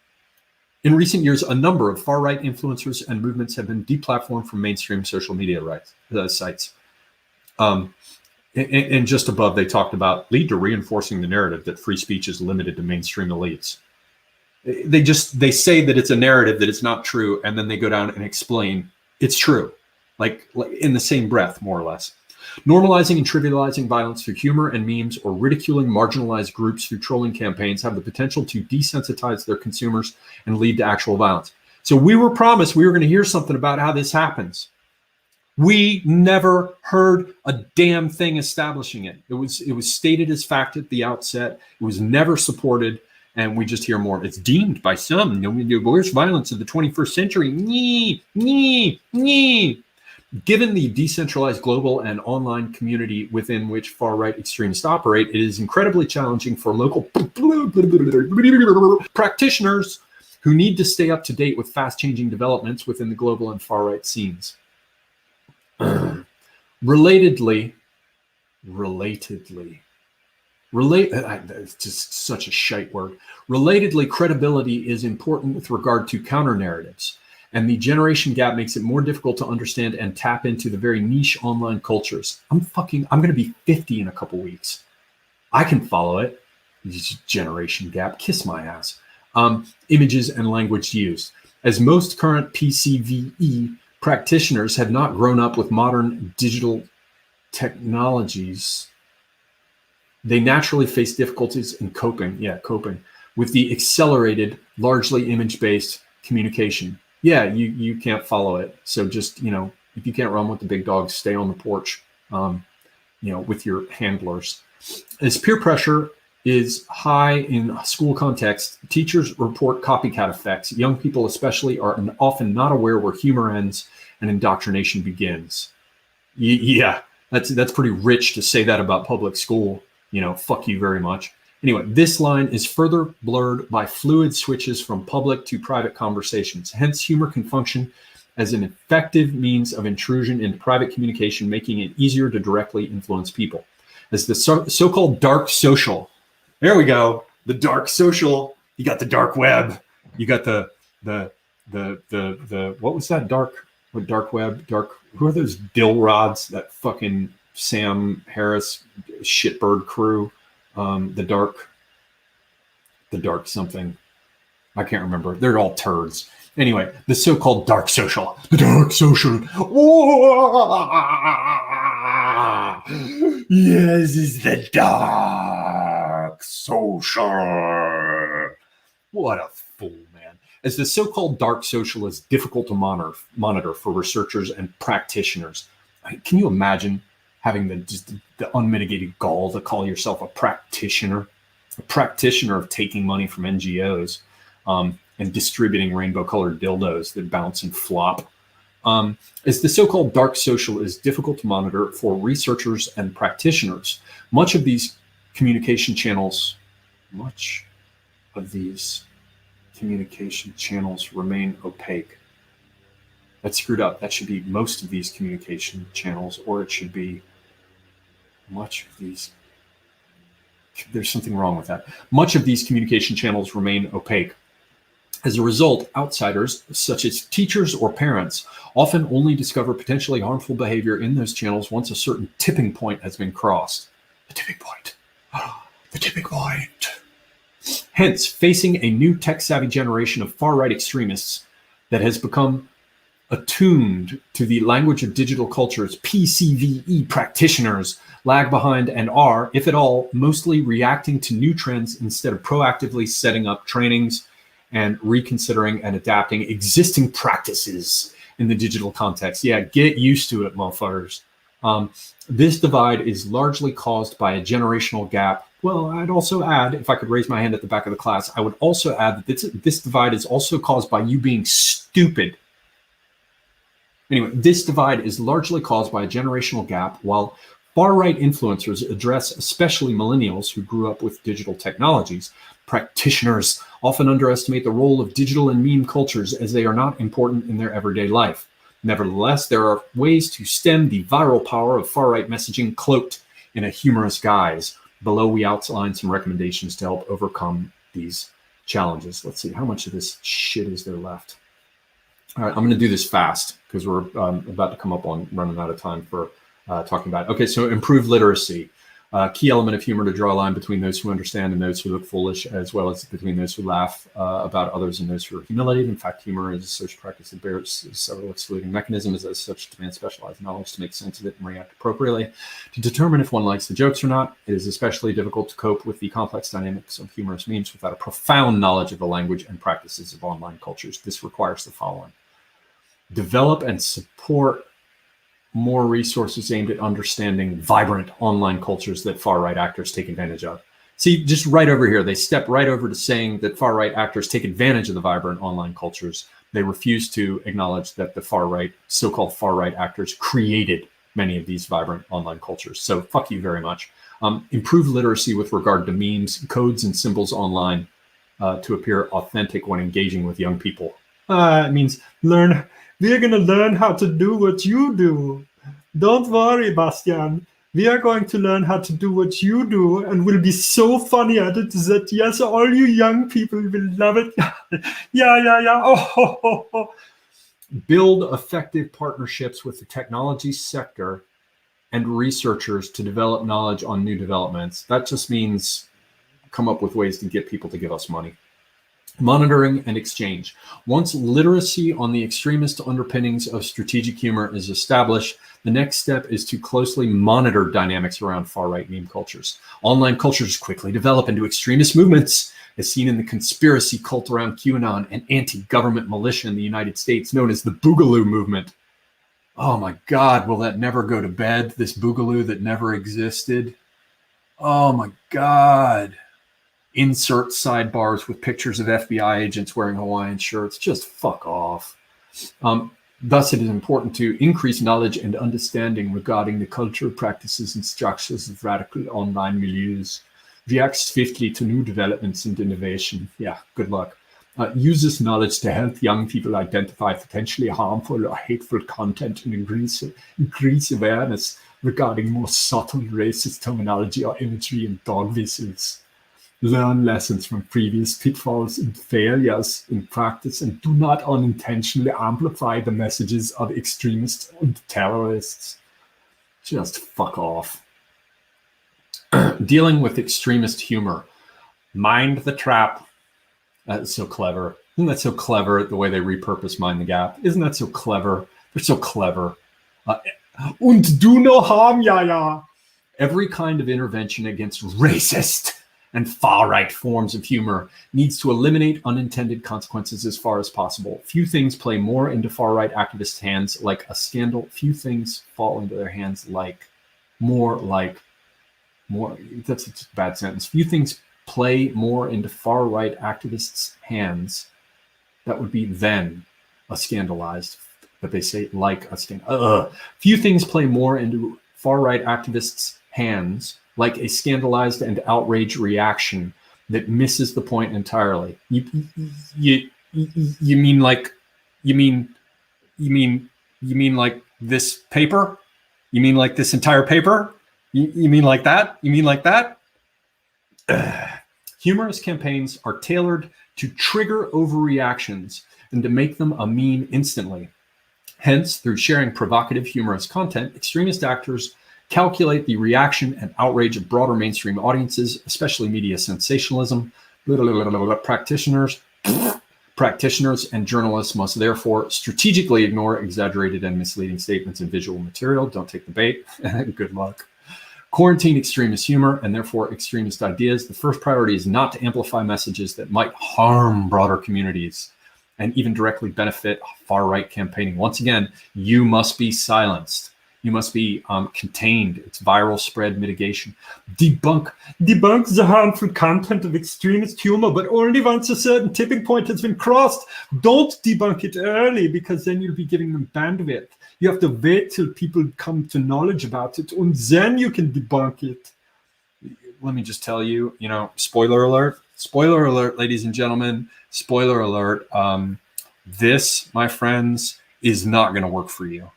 deplatformed from mainstream social media sites. And just above, they talked about lead to reinforcing the narrative that free speech is limited to mainstream elites. They say that it's a narrative, that it's not true, and then they go down and explain it's true, like in the same breath, more or less. Normalizing and trivializing violence through humor and memes, or ridiculing marginalized groups through trolling campaigns, have the potential to desensitize their consumers and lead to actual violence. So we were promised we were going to hear something about how this happens. We never heard a damn thing establishing it. It was stated as fact at the outset. It was never supported, and we just hear more. It's deemed by some the worst violence of the 21st century. Given the decentralized global and online community within which far-right extremists operate, it is incredibly challenging for local practitioners who need to stay up to date with fast-changing developments within the global and far-right scenes. Relatedly, it's just such a shite word. Relatedly, credibility is important with regard to counter-narratives, and the generation gap makes it more difficult to understand and tap into the very niche online cultures. I'm going to be 50 in a couple weeks. I can follow it. Generation gap, kiss my ass. Images and language used. As most current PCVE practitioners have not grown up with modern digital technologies, they naturally face difficulties in coping with the accelerated, largely image-based communication. Yeah, you can't follow it. So just, if you can't run with the big dogs, stay on the porch, with your handlers. As peer pressure is high in school context, teachers report copycat effects. Young people especially are often not aware where humor ends and indoctrination begins. Yeah, that's pretty rich to say that about public school. Fuck you very much. Anyway, this line is further blurred by fluid switches from public to private conversations. Hence, humor can function as an effective means of intrusion into private communication, making it easier to directly influence people. As the so-called dark social, there we go, the dark social You got the dark web. You got the what was that dark web? Who are those dill rods? That fucking Sam Harris shitbird crew. The dark something. I can't remember. They're all turds. Anyway, the so-called dark social. The dark social. Yes, it's the dark social. What a fool, man. As the so-called dark social is difficult to monitor for researchers and practitioners. Can you imagine having the unmitigated gall to call yourself a practitioner of taking money from NGOs and distributing rainbow-colored dildos that bounce and flop? As the so-called dark social is difficult to monitor for researchers and practitioners, much of these communication channels remain opaque. That's screwed up. That should be most of these communication channels, or it should be much of these. There's something wrong with that. Much of these communication channels remain opaque. As a result, outsiders, such as teachers or parents, often only discover potentially harmful behavior in those channels once a certain tipping point has been crossed. The tipping point. The tipping point. Hence, facing a new tech-savvy generation of far-right extremists that has become attuned to the language of digital cultures, PCVE practitioners lag behind and are, if at all, mostly reacting to new trends instead of proactively setting up trainings and reconsidering and adapting existing practices in the digital context. Yeah, get used to it, motherfuckers. This divide is largely caused by a generational gap. Well, I'd also add, if I could raise my hand at the back of the class, I would also add that this divide is also caused by you being stupid. Anyway, this divide is largely caused by a generational gap, while far-right influencers address especially millennials who grew up with digital technologies. Practitioners often underestimate the role of digital and meme cultures as they are not important in their everyday life. Nevertheless, there are ways to stem the viral power of far-right messaging cloaked in a humorous guise. Below, we outline some recommendations to help overcome these challenges. Let's see, how much of this shit is there left? All right, I'm going to do this fast because we're about to come up on running out of time for talking about it. Okay, so improve literacy. Key element of humor to draw a line between those who understand and those who look foolish, as well as between those who laugh about others and those who are humiliated. In fact, humor is a social practice that bears several excluding mechanisms. As such, demands specialized knowledge to make sense of it and react appropriately. To determine if one likes the jokes or not, it is especially difficult to cope with the complex dynamics of humorous memes without a profound knowledge of the language and practices of online cultures. This requires the following. Develop and support more resources aimed at understanding vibrant online cultures that far-right actors take advantage of. See, just right over here, they step right over to saying that far-right actors take advantage of the vibrant online cultures. They refuse to acknowledge that the far-right, so-called far-right actors created many of these vibrant online cultures. So fuck you very much. Improve literacy with regard to memes, codes, and symbols online to appear authentic when engaging with young people. It means learn. We're going to learn how to do what you do. Don't worry, Bastian. We are going to learn how to do what you do and will be so funny at it that, yes, all you young people will love it. Yeah. Oh. Build effective partnerships with the technology sector and researchers to develop knowledge on new developments. That just means come up with ways to get people to give us money. Monitoring and exchange. Once literacy on the extremist underpinnings of strategic humor is established, the next step is to closely monitor dynamics around far-right meme cultures. Online cultures quickly develop into extremist movements, as seen in the conspiracy cult around QAnon and anti-government militia in the United States, known as the Boogaloo movement. Oh my God, will that never go to bed? This Boogaloo that never existed? Oh my God. Insert sidebars with pictures of FBI agents wearing Hawaiian shirts. Just fuck off. Thus, it is important to increase knowledge and understanding regarding the cultural practices and structures of radical online milieus. React swiftly to new developments and innovation. Yeah, good luck. Use this knowledge to help young people identify potentially harmful or hateful content and increase awareness regarding more subtle racist terminology or imagery and dog whistles. learn lessons from previous pitfalls and failures in practice, and do not unintentionally amplify the messages of extremists and terrorists. Just fuck off. Dealing with extremist humor. Mind the trap. That's so clever. Isn't that so clever, the way they repurpose Mind the Gap? Isn't that so clever? They're so clever. Und do no harm, ja. Every kind of intervention against racist and far-right forms of humor needs to eliminate unintended consequences as far as possible. Few things play more into far-right activists' hands like a scandal. Few things fall into their hands more, that's a bad sentence. Few things play more into far-right activists' hands. That would be then a scandalized, but they say like a scandal. Few things play more into far-right activists' hands like a scandalized and outraged reaction that misses the point entirely. You mean like this paper? You mean like this entire paper? You mean like that? You mean like that? Humorous campaigns are tailored to trigger overreactions and to make them a meme instantly. Hence, through sharing provocative, humorous content, extremist actors calculate the reaction and outrage of broader mainstream audiences, especially media sensationalism. Practitioners and journalists must therefore strategically ignore exaggerated and misleading statements and visual material. Don't take the bait. Good luck. Quarantine extremist humor and therefore extremist ideas. The first priority is not to amplify messages that might harm broader communities and even directly benefit far-right campaigning. Once again, you must be silenced. You must be contained. It's viral spread mitigation. Debunk the harmful content of extremist humor, but only once a certain tipping point has been crossed. Don't debunk it early, because then you'll be giving them bandwidth. You have to wait till people come to knowledge about it, and then you can debunk it. Let me just tell you, spoiler alert, ladies and gentlemen, spoiler alert. This, my friends, is not going to work for you.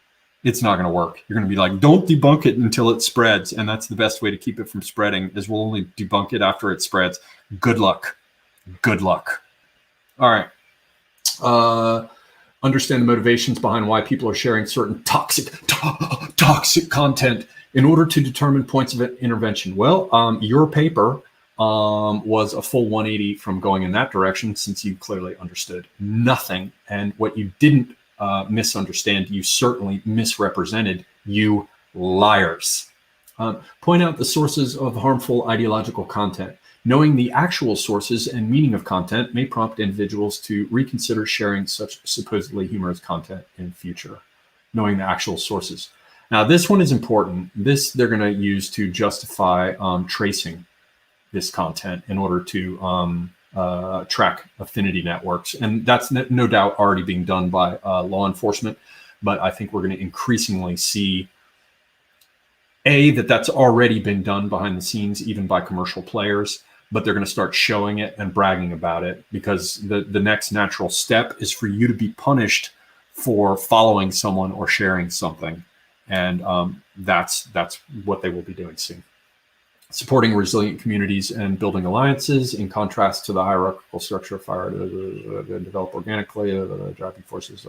It's not going to work. You're going to be like, don't debunk it until it spreads. And that's the best way to keep it from spreading, is we'll only debunk it after it spreads. Good luck. Good luck. All right. Understand the motivations behind why people are sharing certain toxic content in order to determine points of intervention. Well, your paper was a full 180 from going in that direction, since you clearly understood nothing. And what you didn't misunderstand, you certainly misrepresented, you liars. Point out the sources of harmful ideological content. Knowing the actual sources and meaning of content may prompt individuals to reconsider sharing such supposedly humorous content in future. Knowing the actual sources. Now, this one is important. This they're going to use to justify tracing this content in order to track affinity networks. And that's no doubt already being done by law enforcement. But I think we're going to increasingly see that's already been done behind the scenes, even by commercial players. But they're going to start showing it and bragging about it, because the next natural step is for you to be punished for following someone or sharing something. And that's what they will be doing soon. Supporting resilient communities and building alliances, in contrast to the hierarchical structure of fire to develop organically, driving forces.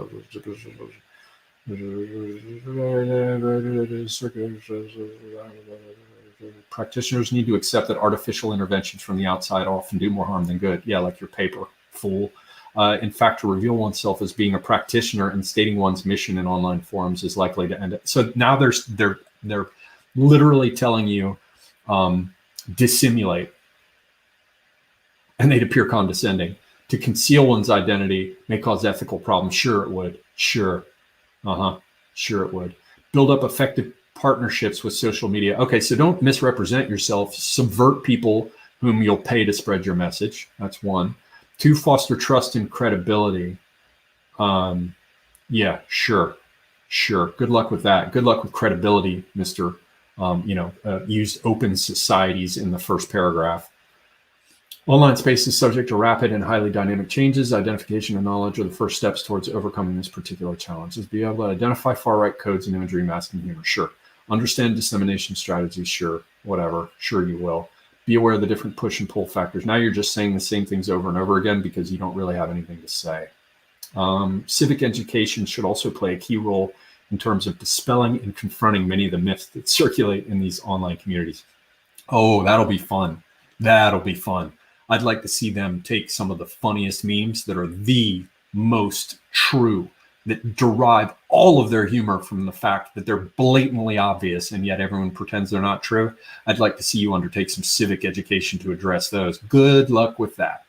Practitioners need to accept that artificial interventions from the outside often do more harm than good. Yeah, like your paper, fool. In fact, to reveal oneself as being a practitioner and stating one's mission in online forums is likely to end it. So now they're literally telling you, dissimulate, and they'd appear condescending. To conceal one's identity may cause ethical problems. Sure it would. Sure it would. Build up effective partnerships with social media. Okay, so don't misrepresent yourself. Subvert people whom you'll pay to spread your message. That's one. 2, foster trust and credibility. Yeah, sure. Good luck with that. Good luck with credibility, Mr. Use open societies in the first paragraph. Online space is subject to rapid and highly dynamic changes. Identification and knowledge are the first steps towards overcoming this particular challenge. Is be able to identify far-right codes and imagery, masking humor. Sure. Understand dissemination strategies. Sure. Whatever. Sure you will. Be aware of the different push and pull factors. Now you're just saying the same things over and over again because you don't really have anything to say. Civic education should also play a key role in terms of dispelling and confronting many of the myths that circulate in these online communities. Oh, that'll be fun. That'll be fun. I'd like to see them take some of the funniest memes that are the most true, that derive all of their humor from the fact that they're blatantly obvious and yet everyone pretends they're not true. I'd like to see you undertake some civic education to address those. Good luck with that.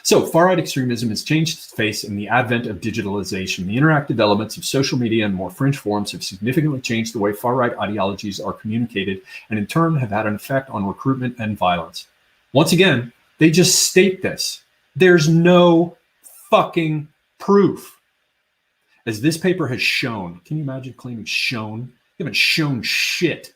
So far-right extremism has changed its face in the advent of digitalization. The interactive elements of social media and more fringe forums have significantly changed the way far-right ideologies are communicated and in turn have had an effect on recruitment and violence. Once again, they just state this. There's no fucking proof. As this paper has shown, can you imagine claiming shown? You haven't shown shit.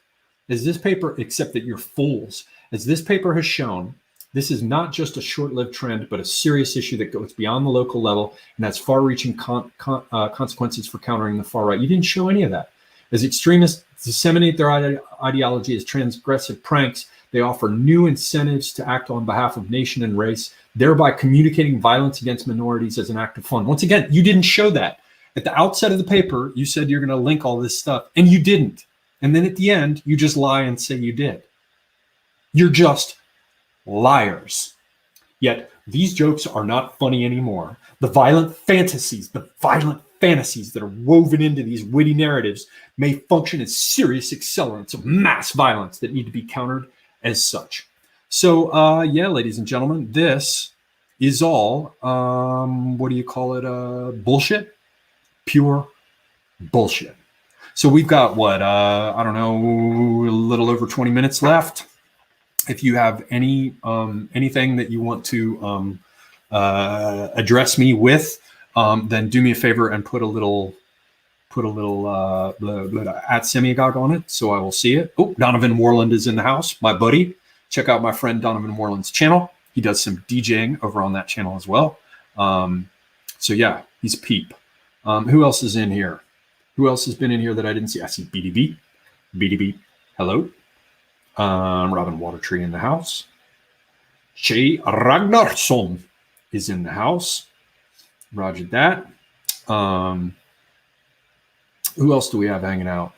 As this paper, except that you're fools. As this paper has shown, this is not just a short-lived trend, but a serious issue that goes beyond the local level and has far-reaching consequences for countering the far right. You didn't show any of that. As extremists disseminate their ideology as transgressive pranks, they offer new incentives to act on behalf of nation and race, thereby communicating violence against minorities as an act of fun. Once again, you didn't show that. At the outset of the paper, you said you're going to link all this stuff, and you didn't. And then at the end, you just lie and say you did. You're just liars. Yet these jokes are not funny anymore. The violent fantasies that are woven into these witty narratives may function as serious accelerants of mass violence that need to be countered as such. So, yeah, ladies and gentlemen, this is all, what do you call it? Bullshit? Pure bullshit. So we've got what, I don't know, a little over 20 minutes left. If you have any anything that you want to address me with, then do me a favor and put a little at Semigog on it, so I will see it. Oh, Donovan Warland is in the house, my buddy. Check out my friend Donovan Warland's channel. He does some DJing over on that channel as well. So yeah, he's a peep. Who else is in here? Who else has been in here that I didn't see? I see BDB. BDB, hello. Robin Watertree in the house. Jay Ragnarsson is in the house. Roger that. Who else do we have hanging out?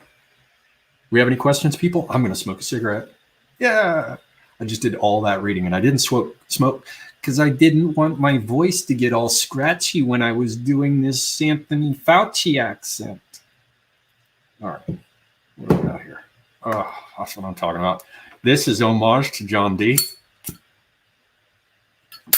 We have any questions, people? I'm going to smoke a cigarette. Yeah. I just did all that reading and I didn't smoke because I didn't want my voice to get all scratchy when I was doing this Anthony Fauci accent. All right. What do we got here? Oh, that's what I'm talking about. This is homage to John D.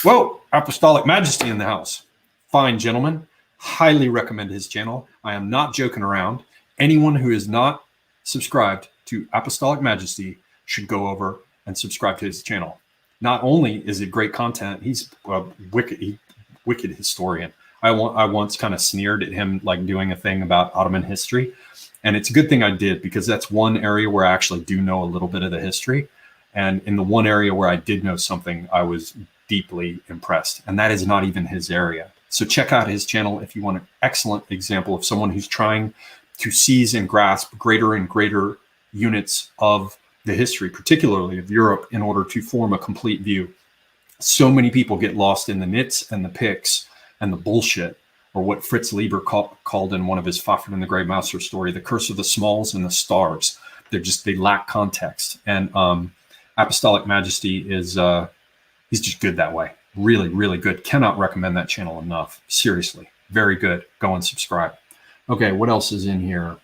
Whoa, Apostolic Majesty in the house. Fine gentleman. Highly recommend his channel. I am not joking around. Anyone who is not subscribed to Apostolic Majesty should go over and subscribe to his channel. Not only is it great content, he's a wicked historian. I once kind of sneered at him like doing a thing about Ottoman history. And it's a good thing I did because that's one area where I actually do know a little bit of the history. And in the one area where I did know something, I was deeply impressed. And that is not even his area. So check out his channel if you want an excellent example of someone who's trying to seize and grasp greater and greater units of the history, particularly of Europe, in order to form a complete view. So many people get lost in the nits and the picks and the bullshit, or what Fritz Lieber called in one of his Fafhrd and the Grey Mouser story, the curse of the smalls and the stars. They lack context. And Apostolic Majesty is, he's just good that way. Really, really good. Cannot recommend that channel enough. Seriously, very good. Go and subscribe. Okay, what else is in here?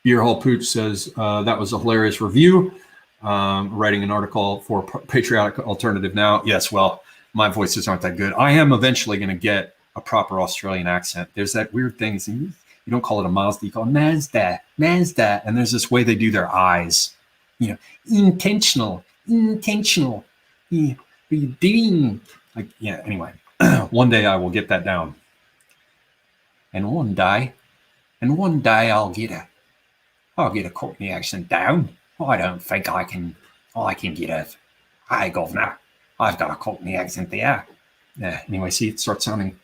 Beer Hall Pooch says, that was a hilarious review. Writing an article for Patriotic Alternative Now. Yes, well, my voices aren't that good. I am eventually going to get a proper Australian accent. There's that weird thing. You don't call it a Mazda, you call it Mazda. And there's this way they do their eyes. You know, intentional. What are you doing? Like, yeah, anyway. One day I will get that down. And one day I'll get a Cockney accent down. I don't think I can get it. Hey, governor, I've got a Cockney accent there. Yeah, anyway, see, it starts sounding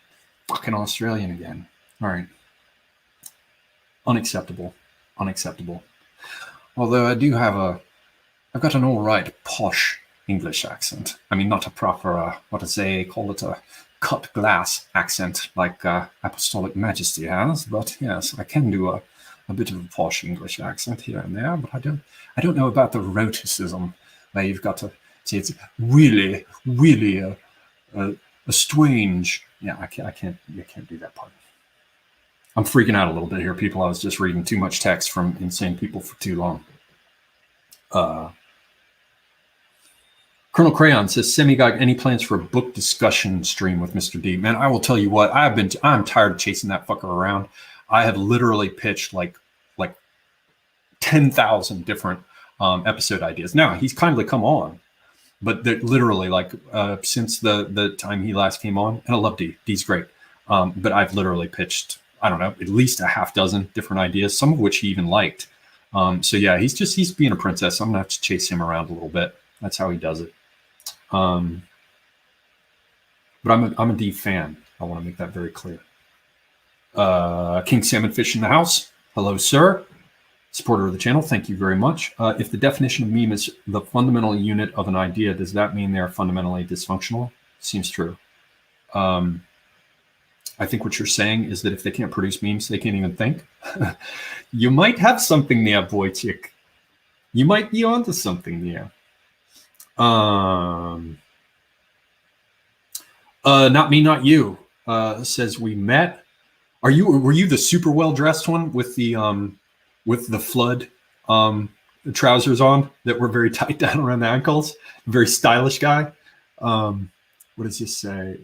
fucking Australian again. All right. Unacceptable. Unacceptable. Although I've got an all right posh English accent. I mean, not a proper, what do they call it, a cut glass accent like Apostolic Majesty has. But yes, I can do a bit of a posh English accent here and there. But I don't know about the roticism where you've got to say it's really, really a strange. Yeah, I can't do that part. I'm freaking out a little bit here, people. I was just reading too much text from insane people for too long. Colonel Crayon says, Semigog, any plans for a book discussion stream with Mr. D? Man, I will tell you what, I'm tired of chasing that fucker around. I have literally pitched like 10,000 different episode ideas. Now, he's kindly come on, but literally since the time he last came on, and I love D. D's great. But I've literally pitched, I don't know, at least a half dozen different ideas, some of which he even liked. So yeah, he's being a princess. I'm gonna have to chase him around a little bit. That's how he does it. But I'm a D fan. I want to make that very clear. King Salmonfish in the house. Hello, sir. Supporter of the channel. Thank you very much. If the definition of meme is the fundamental unit of an idea, does that mean they are fundamentally dysfunctional? Seems true. I think what you're saying is that if they can't produce memes, they can't even think. You might have something there, Wojciech. You might be onto something there. Not me, not you. Says we met. Were you the super well dressed one with the flood trousers on that were very tight down around the ankles? Very stylish guy. What does this say?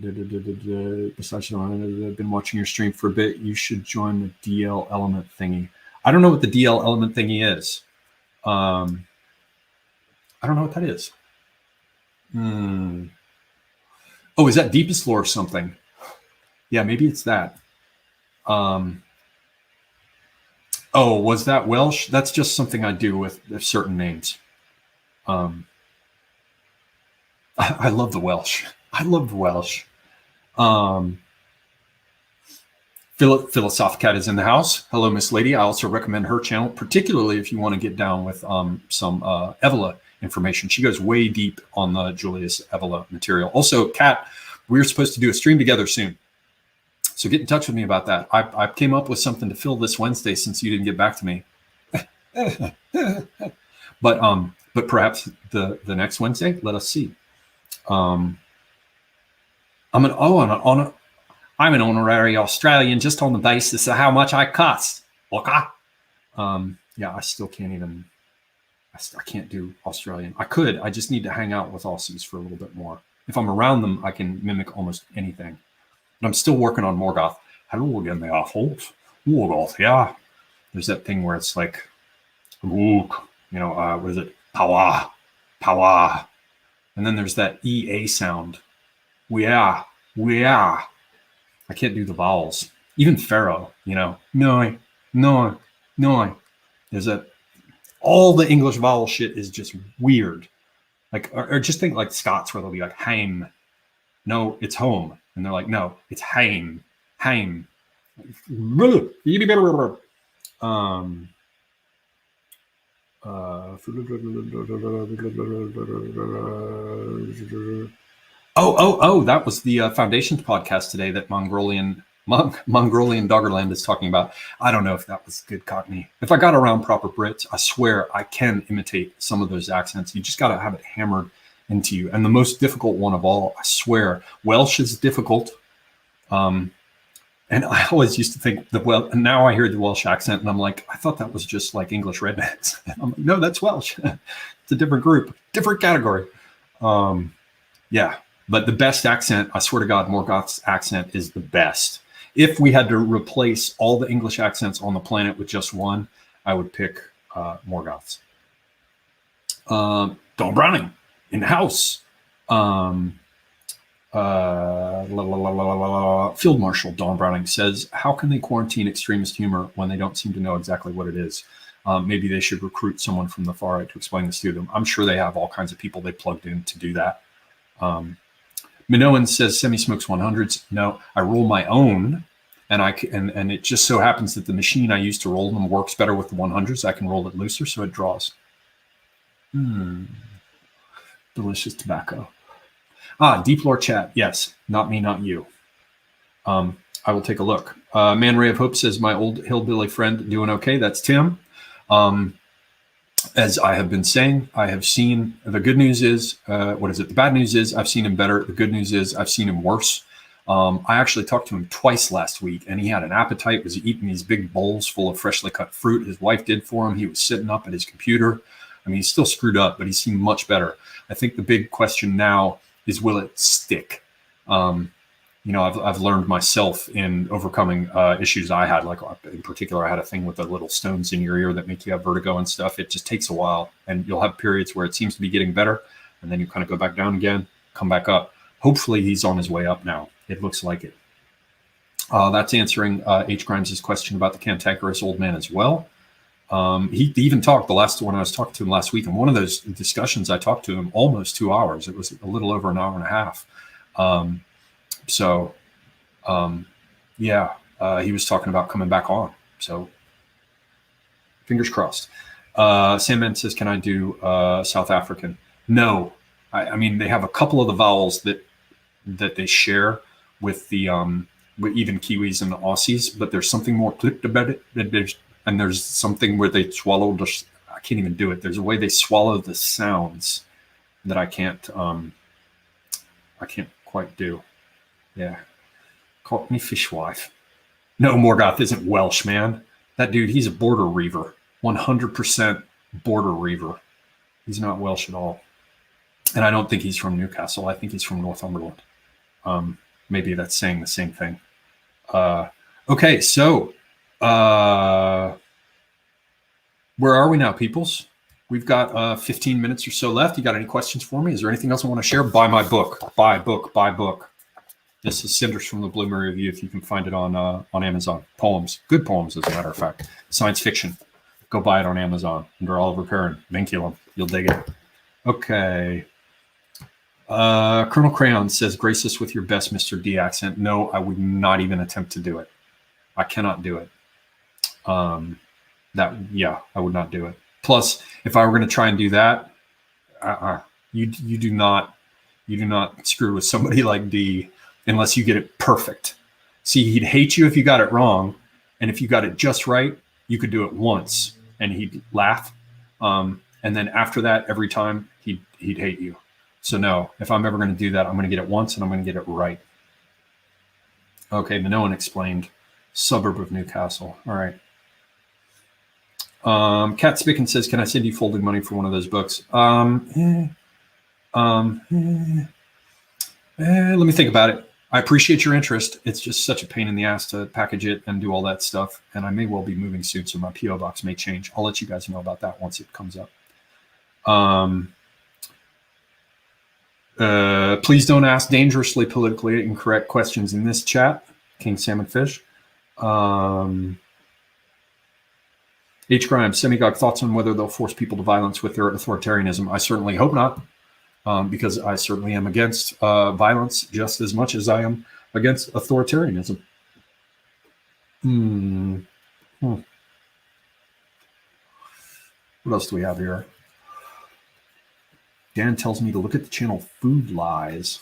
Besides, I've been watching your stream for a bit. You should join the DL element thingy. I don't know what the DL element thingy is. I don't know what that is. Oh, is that Deepest Lore or something? Yeah, maybe it's that. Oh, was that Welsh? That's just something I do with certain names. I love the Welsh. I love the Welsh. Philosophicat is in the house. Hello, Miss Lady. I also recommend her channel, particularly if you want to get down with some Evola information. She goes way deep on the Julius Evola material. Also, Kat, we're supposed to do a stream together soon. So get in touch with me about that. I came up with something to fill this Wednesday since you didn't get back to me. But perhaps the next Wednesday, let us see. I'm an honorary Australian just on the basis of how much I cost. Okay. Yeah, I still can't even. I can't do Australian. I could. I just need to hang out with Aussies for a little bit more. If I'm around them, I can mimic almost anything. But I'm still working on Morgoth. Hello again, the assholes. Morgoth, yeah. There's that thing where it's like, what is it? Power. And then there's that EA sound. We are. I can't do the vowels. Even Pharaoh, no. There's all the English vowel shit is just weird. Like, or just think like Scots where they'll be like, heim. No, it's home. And they're like, no, it's heim. That was the Foundations podcast today that Mongolian Doggerland is talking about. I don't know if that was good Cockney. If I got around proper Brits, I swear I can imitate some of those accents. You just got to have it hammered into you. And the most difficult one of all, I swear, Welsh is difficult. And I always used to think and now I hear the Welsh accent and I'm like, I thought that was just like English rednecks. And I'm like, no, that's Welsh. It's a different group, different category. Yeah. But the best accent, I swear to God, Morgoth's accent is the best. If we had to replace all the English accents on the planet with just one, I would pick Morgoth's. Don Browning in the house. Field Marshal Don Browning says, how can they quarantine extremist humor when they don't seem to know exactly what it is? Maybe they should recruit someone from the far right to explain this to them. I'm sure they have all kinds of people they plugged in to do that. Minoan says, Semi smokes 100s. No, I roll my own. and it just so happens that the machine I use to roll them works better with the 100s. I can roll it looser, so it draws. Delicious tobacco. Deep lore chat. Yes, not me, not you. I will take a look. Man Ray of Hope says, my old hillbilly friend doing okay. That's Tim. As I have been saying, I have seen, the good news is, the bad news is I've seen him better. The good news is I've seen him worse. I actually talked to him twice last week, and he had an appetite, was eating these big bowls full of freshly cut fruit. His wife did for him. He was sitting up at his computer. I mean, he's still screwed up, but he seemed much better. I think the big question now is, will it stick? I've learned myself in overcoming issues I had, like in particular, I had a thing with the little stones in your ear that make you have vertigo and stuff. It just takes a while, and you'll have periods where it seems to be getting better, and then you kind of go back down again, come back up. Hopefully he's on his way up now. It looks like it. That's answering H. Grimes' question about the cantankerous old man as well. He even talked the last one I was talking to him last week. In one of those discussions, I talked to him almost 2 hours. It was a little over an hour and a half. He was talking about coming back on. So fingers crossed. Sandman says, can I do South African? No. I mean, they have a couple of the vowels that they share with the with even Kiwis and the Aussies, but there's something more clipped about it. And there's something where they swallow I can't even do it. There's a way they swallow the sounds that I can't quite do. Yeah. Caught me fishwife. No, Morgoth isn't Welsh, man. That dude, he's a border reaver. 100% border reaver. He's not Welsh at all. And I don't think he's from Newcastle. I think he's from Northumberland. Maybe that's saying the same thing. Okay, so where are we now, peoples? We've got 15 minutes or so left. You got any questions for me? Is there anything else I want to share? Buy my book. Buy book. This is Cinders from the Bloomer Review. If you can find it on Amazon. Poems. Good poems, as a matter of fact. Science fiction. Go buy it on Amazon under Oliver Perrin. Vinculum. You'll dig it. Okay. Colonel Crayon says, grace us with your best Mr. D accent. No, I would not even attempt to do it. I cannot do it. I would not do it. Plus, if I were going to try and do that, you do not screw with somebody like D unless you get it perfect. See, he'd hate you if you got it wrong, and if you got it just right, you could do it once, and he'd laugh. And then after that, every time he'd hate you. So no, if I'm ever going to do that, I'm going to get it once, and I'm going to get it right. Okay, Minoan explained. Suburb of Newcastle. All right. Kat Spicken says, can I send you folding money for one of those books? Let me think about it. I appreciate your interest. It's just such a pain in the ass to package it and do all that stuff. And I may well be moving soon, so my P.O. box may change. I'll let you guys know about that once it comes up. Please don't ask dangerously politically incorrect questions in this chat. King Salmon Fish. H. Grimes, Semigog, thoughts on whether they'll force people to violence with their authoritarianism? I certainly hope not, because I certainly am against violence just as much as I am against authoritarianism. What else do we have here? Dan tells me to look at the channel Food Lies.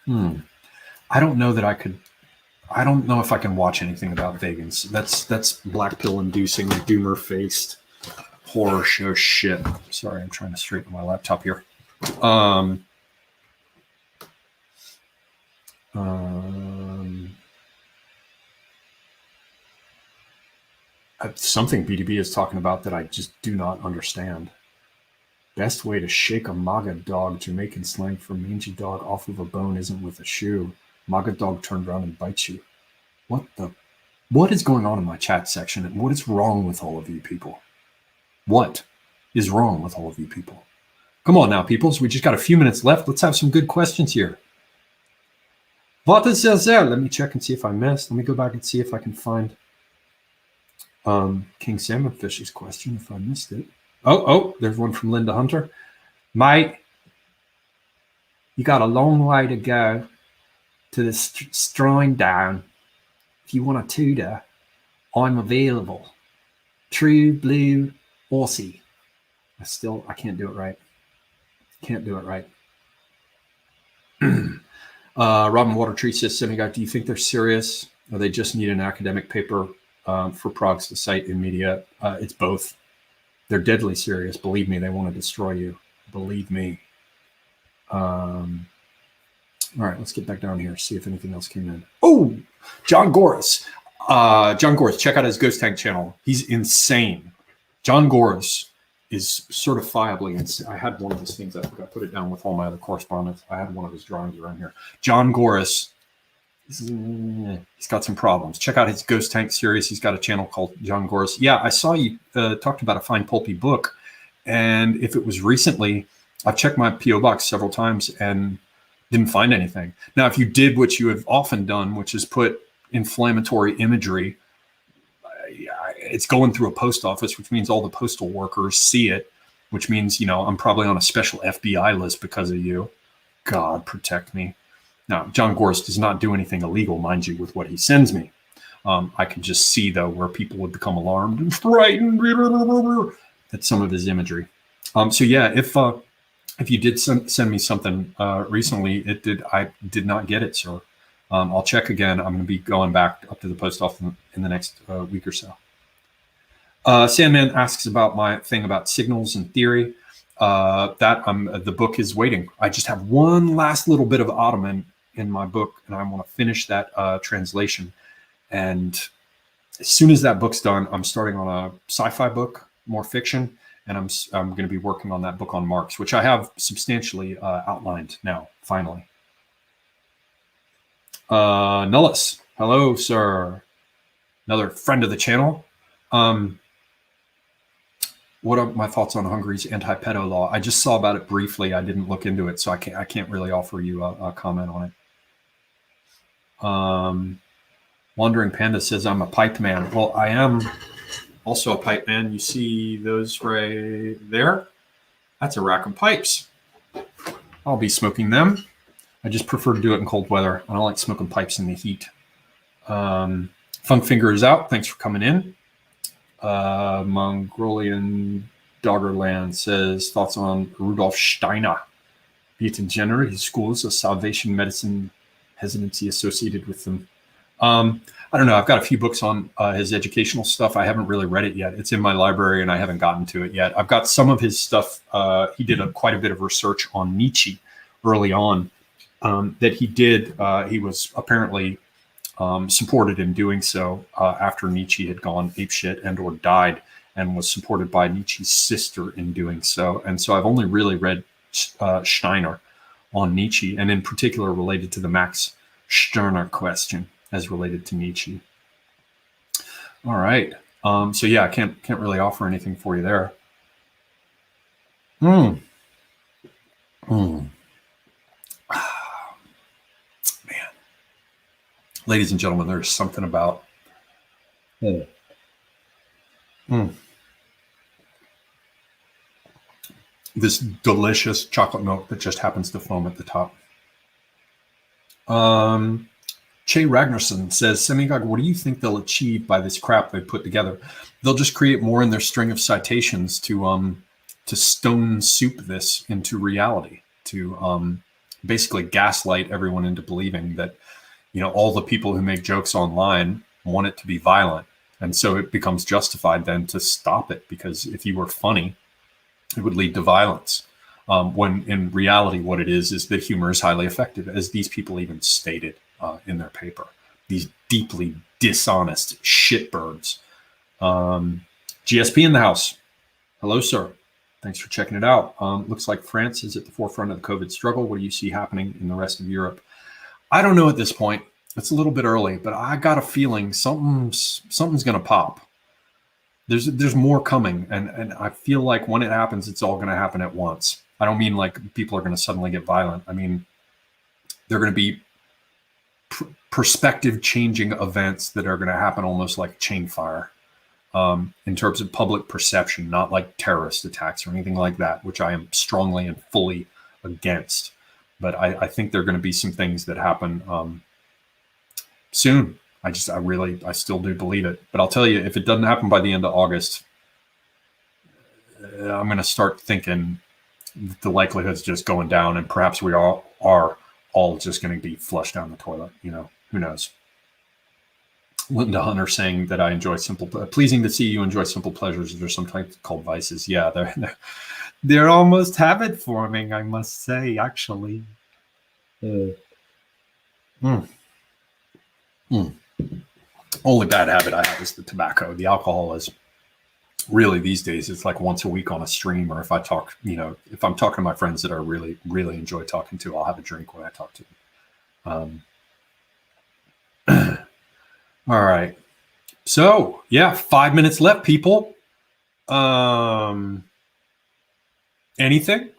I don't know that I could. I don't know if I can watch anything about vegans. That's black pill inducing, doomer faced horror show shit. Sorry, I'm trying to straighten my laptop here. Something BDB is talking about that I just do not understand. Best way to shake a MAGA dog, Jamaican slang for mangy dog off of a bone isn't with a shoe. MAGA dog turned around and bites you. What is going on in my chat section, and what is wrong with all of you people? What is wrong with all of you people? Come on now, peoples. We just got a few minutes left. Let's have some good questions here. What is there? Let me check and see if I missed. Let me go back and see if I can find King Salmonfish's question, if I missed it. Oh, there's one from Linda Hunter. Mate, you got a long way to go to the strine down. If you want a tutor, I'm available. True blue Aussie. I can't do it right. Can't do it right. Robin Watertree says, Semiguy, do you think they're serious or they just need an academic paper for progs to cite in media? It's both. They're deadly serious. Believe me, they want to destroy you. Believe me. All right, let's get back down here, see if anything else came in. Oh, John Goris. John Goris, check out his Ghost Tank channel. He's insane. John Goris is certifiably insane. I had one of his things. I think I put it down with all my other correspondence. I had one of his drawings around here. John Goris, he's got some problems. Check out his Ghost Tank series. He's got a channel called John Goris. Yeah, I saw you talked about a fine pulpy book. And if it was recently, I've checked my P.O. box several times and didn't find anything. Now, if you did what you have often done, which is put inflammatory imagery, it's going through a post office, which means all the postal workers see it, which means, you know, I'm probably on a special FBI list because of you. God protect me. Now, John Goris does not do anything illegal, mind you, with what he sends me. I can just see, though, where people would become alarmed and frightened at some of his imagery. So, yeah, if you did send me something recently, I did not get it, sir. I'll check again. I'm going to be going back up to the post office in the next week or so. Sandman asks about my thing about signals and theory. The book is waiting. I just have one last little bit of Ottoman in my book, and I want to finish that translation. And as soon as that book's done, I'm starting on a sci-fi book, more fiction, and I'm going to be working on that book on Marx, which I have substantially outlined now, finally. Nullis, hello, sir. Another friend of the channel. What are my thoughts on Hungary's anti-pedo law? I just saw about it briefly. I didn't look into it, so I can't really offer you a comment on it. Wandering Panda says, I'm a pipe man. Well, I am also a pipe man. You see those right there? That's a rack of pipes. I'll be smoking them. I just prefer to do it in cold weather. I don't like smoking pipes in the heat. Funk Finger is out. Thanks for coming in. Mongolian Doggerland says, thoughts on Rudolf Steiner. Be it in general, his schools of salvation medicine hesitancy associated with them. I don't know. I've got a few books on his educational stuff. I haven't really read it yet. It's in my library and I haven't gotten to it yet. I've got some of his stuff. He did quite a bit of research on Nietzsche early on that he did. He was apparently supported in doing so after Nietzsche had gone apeshit and or died, and was supported by Nietzsche's sister in doing so. And so I've only really read Steiner on Nietzsche, and in particular related to the Max Stirner question as related to Nietzsche. All right. So yeah, I can't really offer anything for you there. Man. Ladies and gentlemen, there's something about this delicious chocolate milk that just happens to foam at the top. Che Ragnarsson says, Semigog, what do you think they'll achieve by this crap they put together? They'll just create more in their string of citations to stone soup this into reality, to basically gaslight everyone into believing that, you know, all the people who make jokes online want it to be violent. And so it becomes justified then to stop it, because if you were funny, it would lead to violence. When in reality, what it is that humor is highly effective, as these people even stated in their paper. These deeply dishonest shitbirds. GSP in the house. Hello, sir. Thanks for checking it out. Looks like France is at the forefront of the COVID struggle. What do you see happening in the rest of Europe? I don't know at this point. It's a little bit early, but I got a feeling something's going to pop. There's more coming, and I feel like when it happens, it's all going to happen at once. I don't mean like people are going to suddenly get violent. I mean, they're going to be perspective changing events that are going to happen almost like chain fire in terms of public perception, not like terrorist attacks or anything like that, which I am strongly and fully against. But I think there are going to be some things that happen soon. I still do believe it. But I'll tell you, if it doesn't happen by the end of August, I'm going to start thinking the likelihood's just going down, and perhaps we are all just going to be flushed down the toilet. Who knows? Linda Hunter saying that I enjoy pleasing to see you enjoy simple pleasures. There's sometimes called vices. Yeah, they're almost habit forming, I must say, actually. Only bad habit I have is the tobacco. The alcohol is really, these days, it's like once a week on a stream, or if I talk, if I'm talking to my friends that I really, really enjoy talking to, I'll have a drink when I talk to them. All right. So, yeah, 5 minutes left, people. Anything?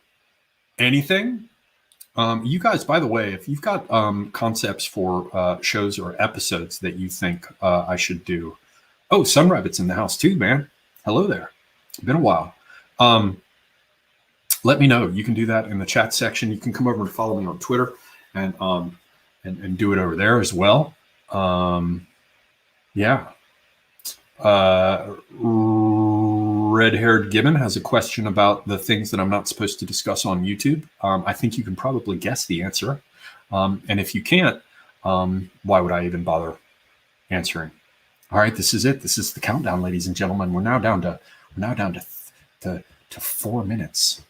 You guys, by the way, if you've got concepts for shows or episodes that you think I should do. Oh, Sunrabbit's in the house too, man. Hello there. Been a while. Let me know. You can do that in the chat section. You can come over and follow me on Twitter and do it over there as well. Yeah. Red-haired Gibbon has a question about the things that I'm not supposed to discuss on YouTube. I think you can probably guess the answer. And if you can't, why would I even bother answering? All right, this is it. This is the countdown, ladies and gentlemen. We're now down to 4 minutes.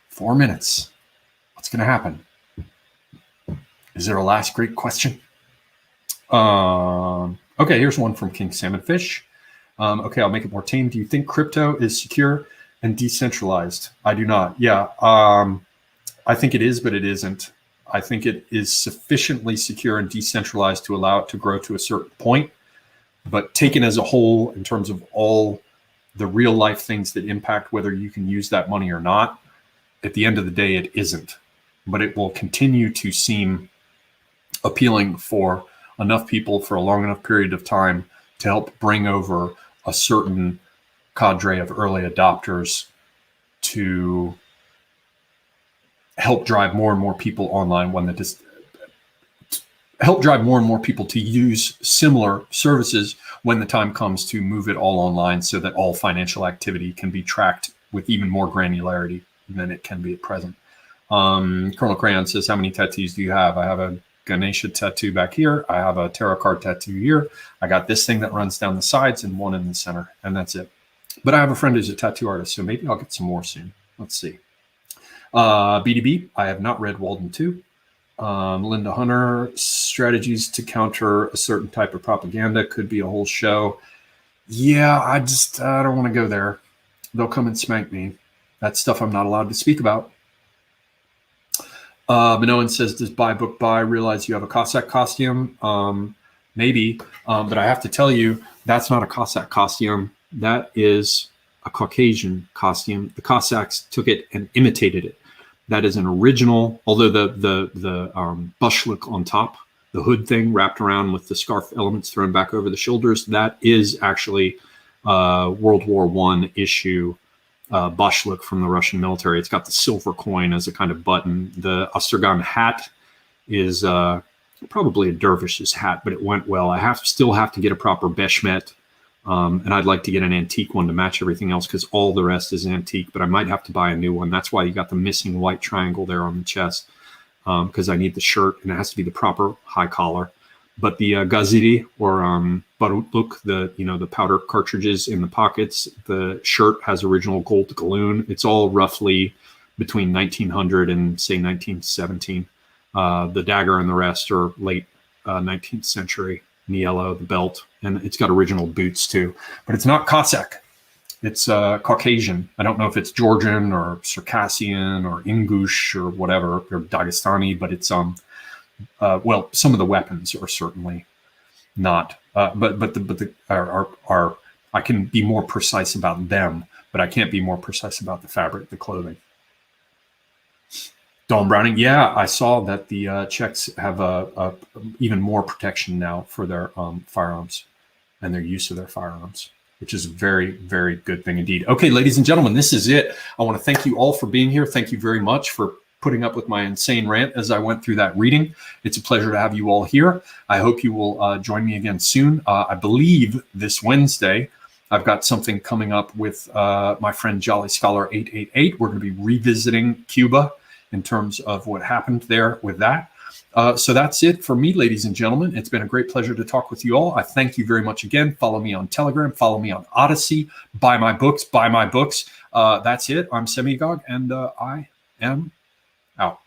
4 minutes. What's going to happen? Is there a last great question? Okay, here's one from King Salmonfish. Okay, I'll make it more tame. Do you think crypto is secure and decentralized? I do not. Yeah, I think it is, but it isn't. I think it is sufficiently secure and decentralized to allow it to grow to a certain point. But taken as a whole, in terms of all the real life things that impact whether you can use that money or not, at the end of the day, it isn't. But it will continue to seem appealing for enough people for a long enough period of time to help bring over a certain cadre of early adopters to help drive more and more people online help drive more and more people to use similar services when the time comes to move it all online, so that all financial activity can be tracked with even more granularity than it can be at present. Colonel Crayon says, how many tattoos do you have? I have a Ganesha tattoo back here. I have a tarot card tattoo here. I got this thing that runs down the sides and one in the center, and that's it. But I have a friend who's a tattoo artist, so maybe I'll get some more soon. Let's see. BDB, I have not read Walden 2. Linda Hunter, strategies to counter a certain type of propaganda, could be a whole show. Yeah, I don't want to go there. They'll come and spank me. That's stuff I'm not allowed to speak about. Minoan says, does buy book buy realize you have a Cossack costume? Maybe, but I have to tell you, that's not a Cossack costume. That is a Caucasian costume. The Cossacks took it and imitated it. That is an original, although the bushlik on top, the hood thing wrapped around with the scarf elements thrown back over the shoulders, that is actually World War I issue bushlik from the Russian military. It's got the silver coin as a kind of button. The Astragan hat is probably a dervish's hat, but it went well. I still have to get a proper beshmet, and I'd like to get an antique one to match everything else, because all the rest is antique, but I might have to buy a new one. That's why you got the missing white triangle there on the chest, because I need the shirt, and it has to be the proper high collar. But the gaziri, or barutluk, the powder cartridges in the pockets, the shirt has original gold galloon. It's all roughly between 1900 and say 1917. The dagger and the rest are late 19th century. Niello, the belt, and it's got original boots too. But it's not Cossack. It's Caucasian. I don't know if it's Georgian or Circassian or Ingush or whatever, or Dagestani, but it's well, some of the weapons are certainly not. But I can be more precise about them, but I can't be more precise about the fabric, the clothing. Dawn Browning, yeah, I saw that the Czechs have even more protection now for their firearms and their use of their firearms, which is a very, very good thing indeed. Okay, ladies and gentlemen, this is it. I want to thank you all for being here. Thank you very much for putting up with my insane rant as I went through that reading. It's a pleasure to have you all here. I hope you will join me again soon. I believe this Wednesday, I've got something coming up with my friend Jolly Scholar 888. We're going to be revisiting Cuba in terms of what happened there with that. So that's it for me, ladies and gentlemen. It's been a great pleasure to talk with you all. I thank you very much again. Follow me on Telegram. Follow me on Odyssey. Buy my books. Buy my books. That's it. I'm Semigog, and I am out.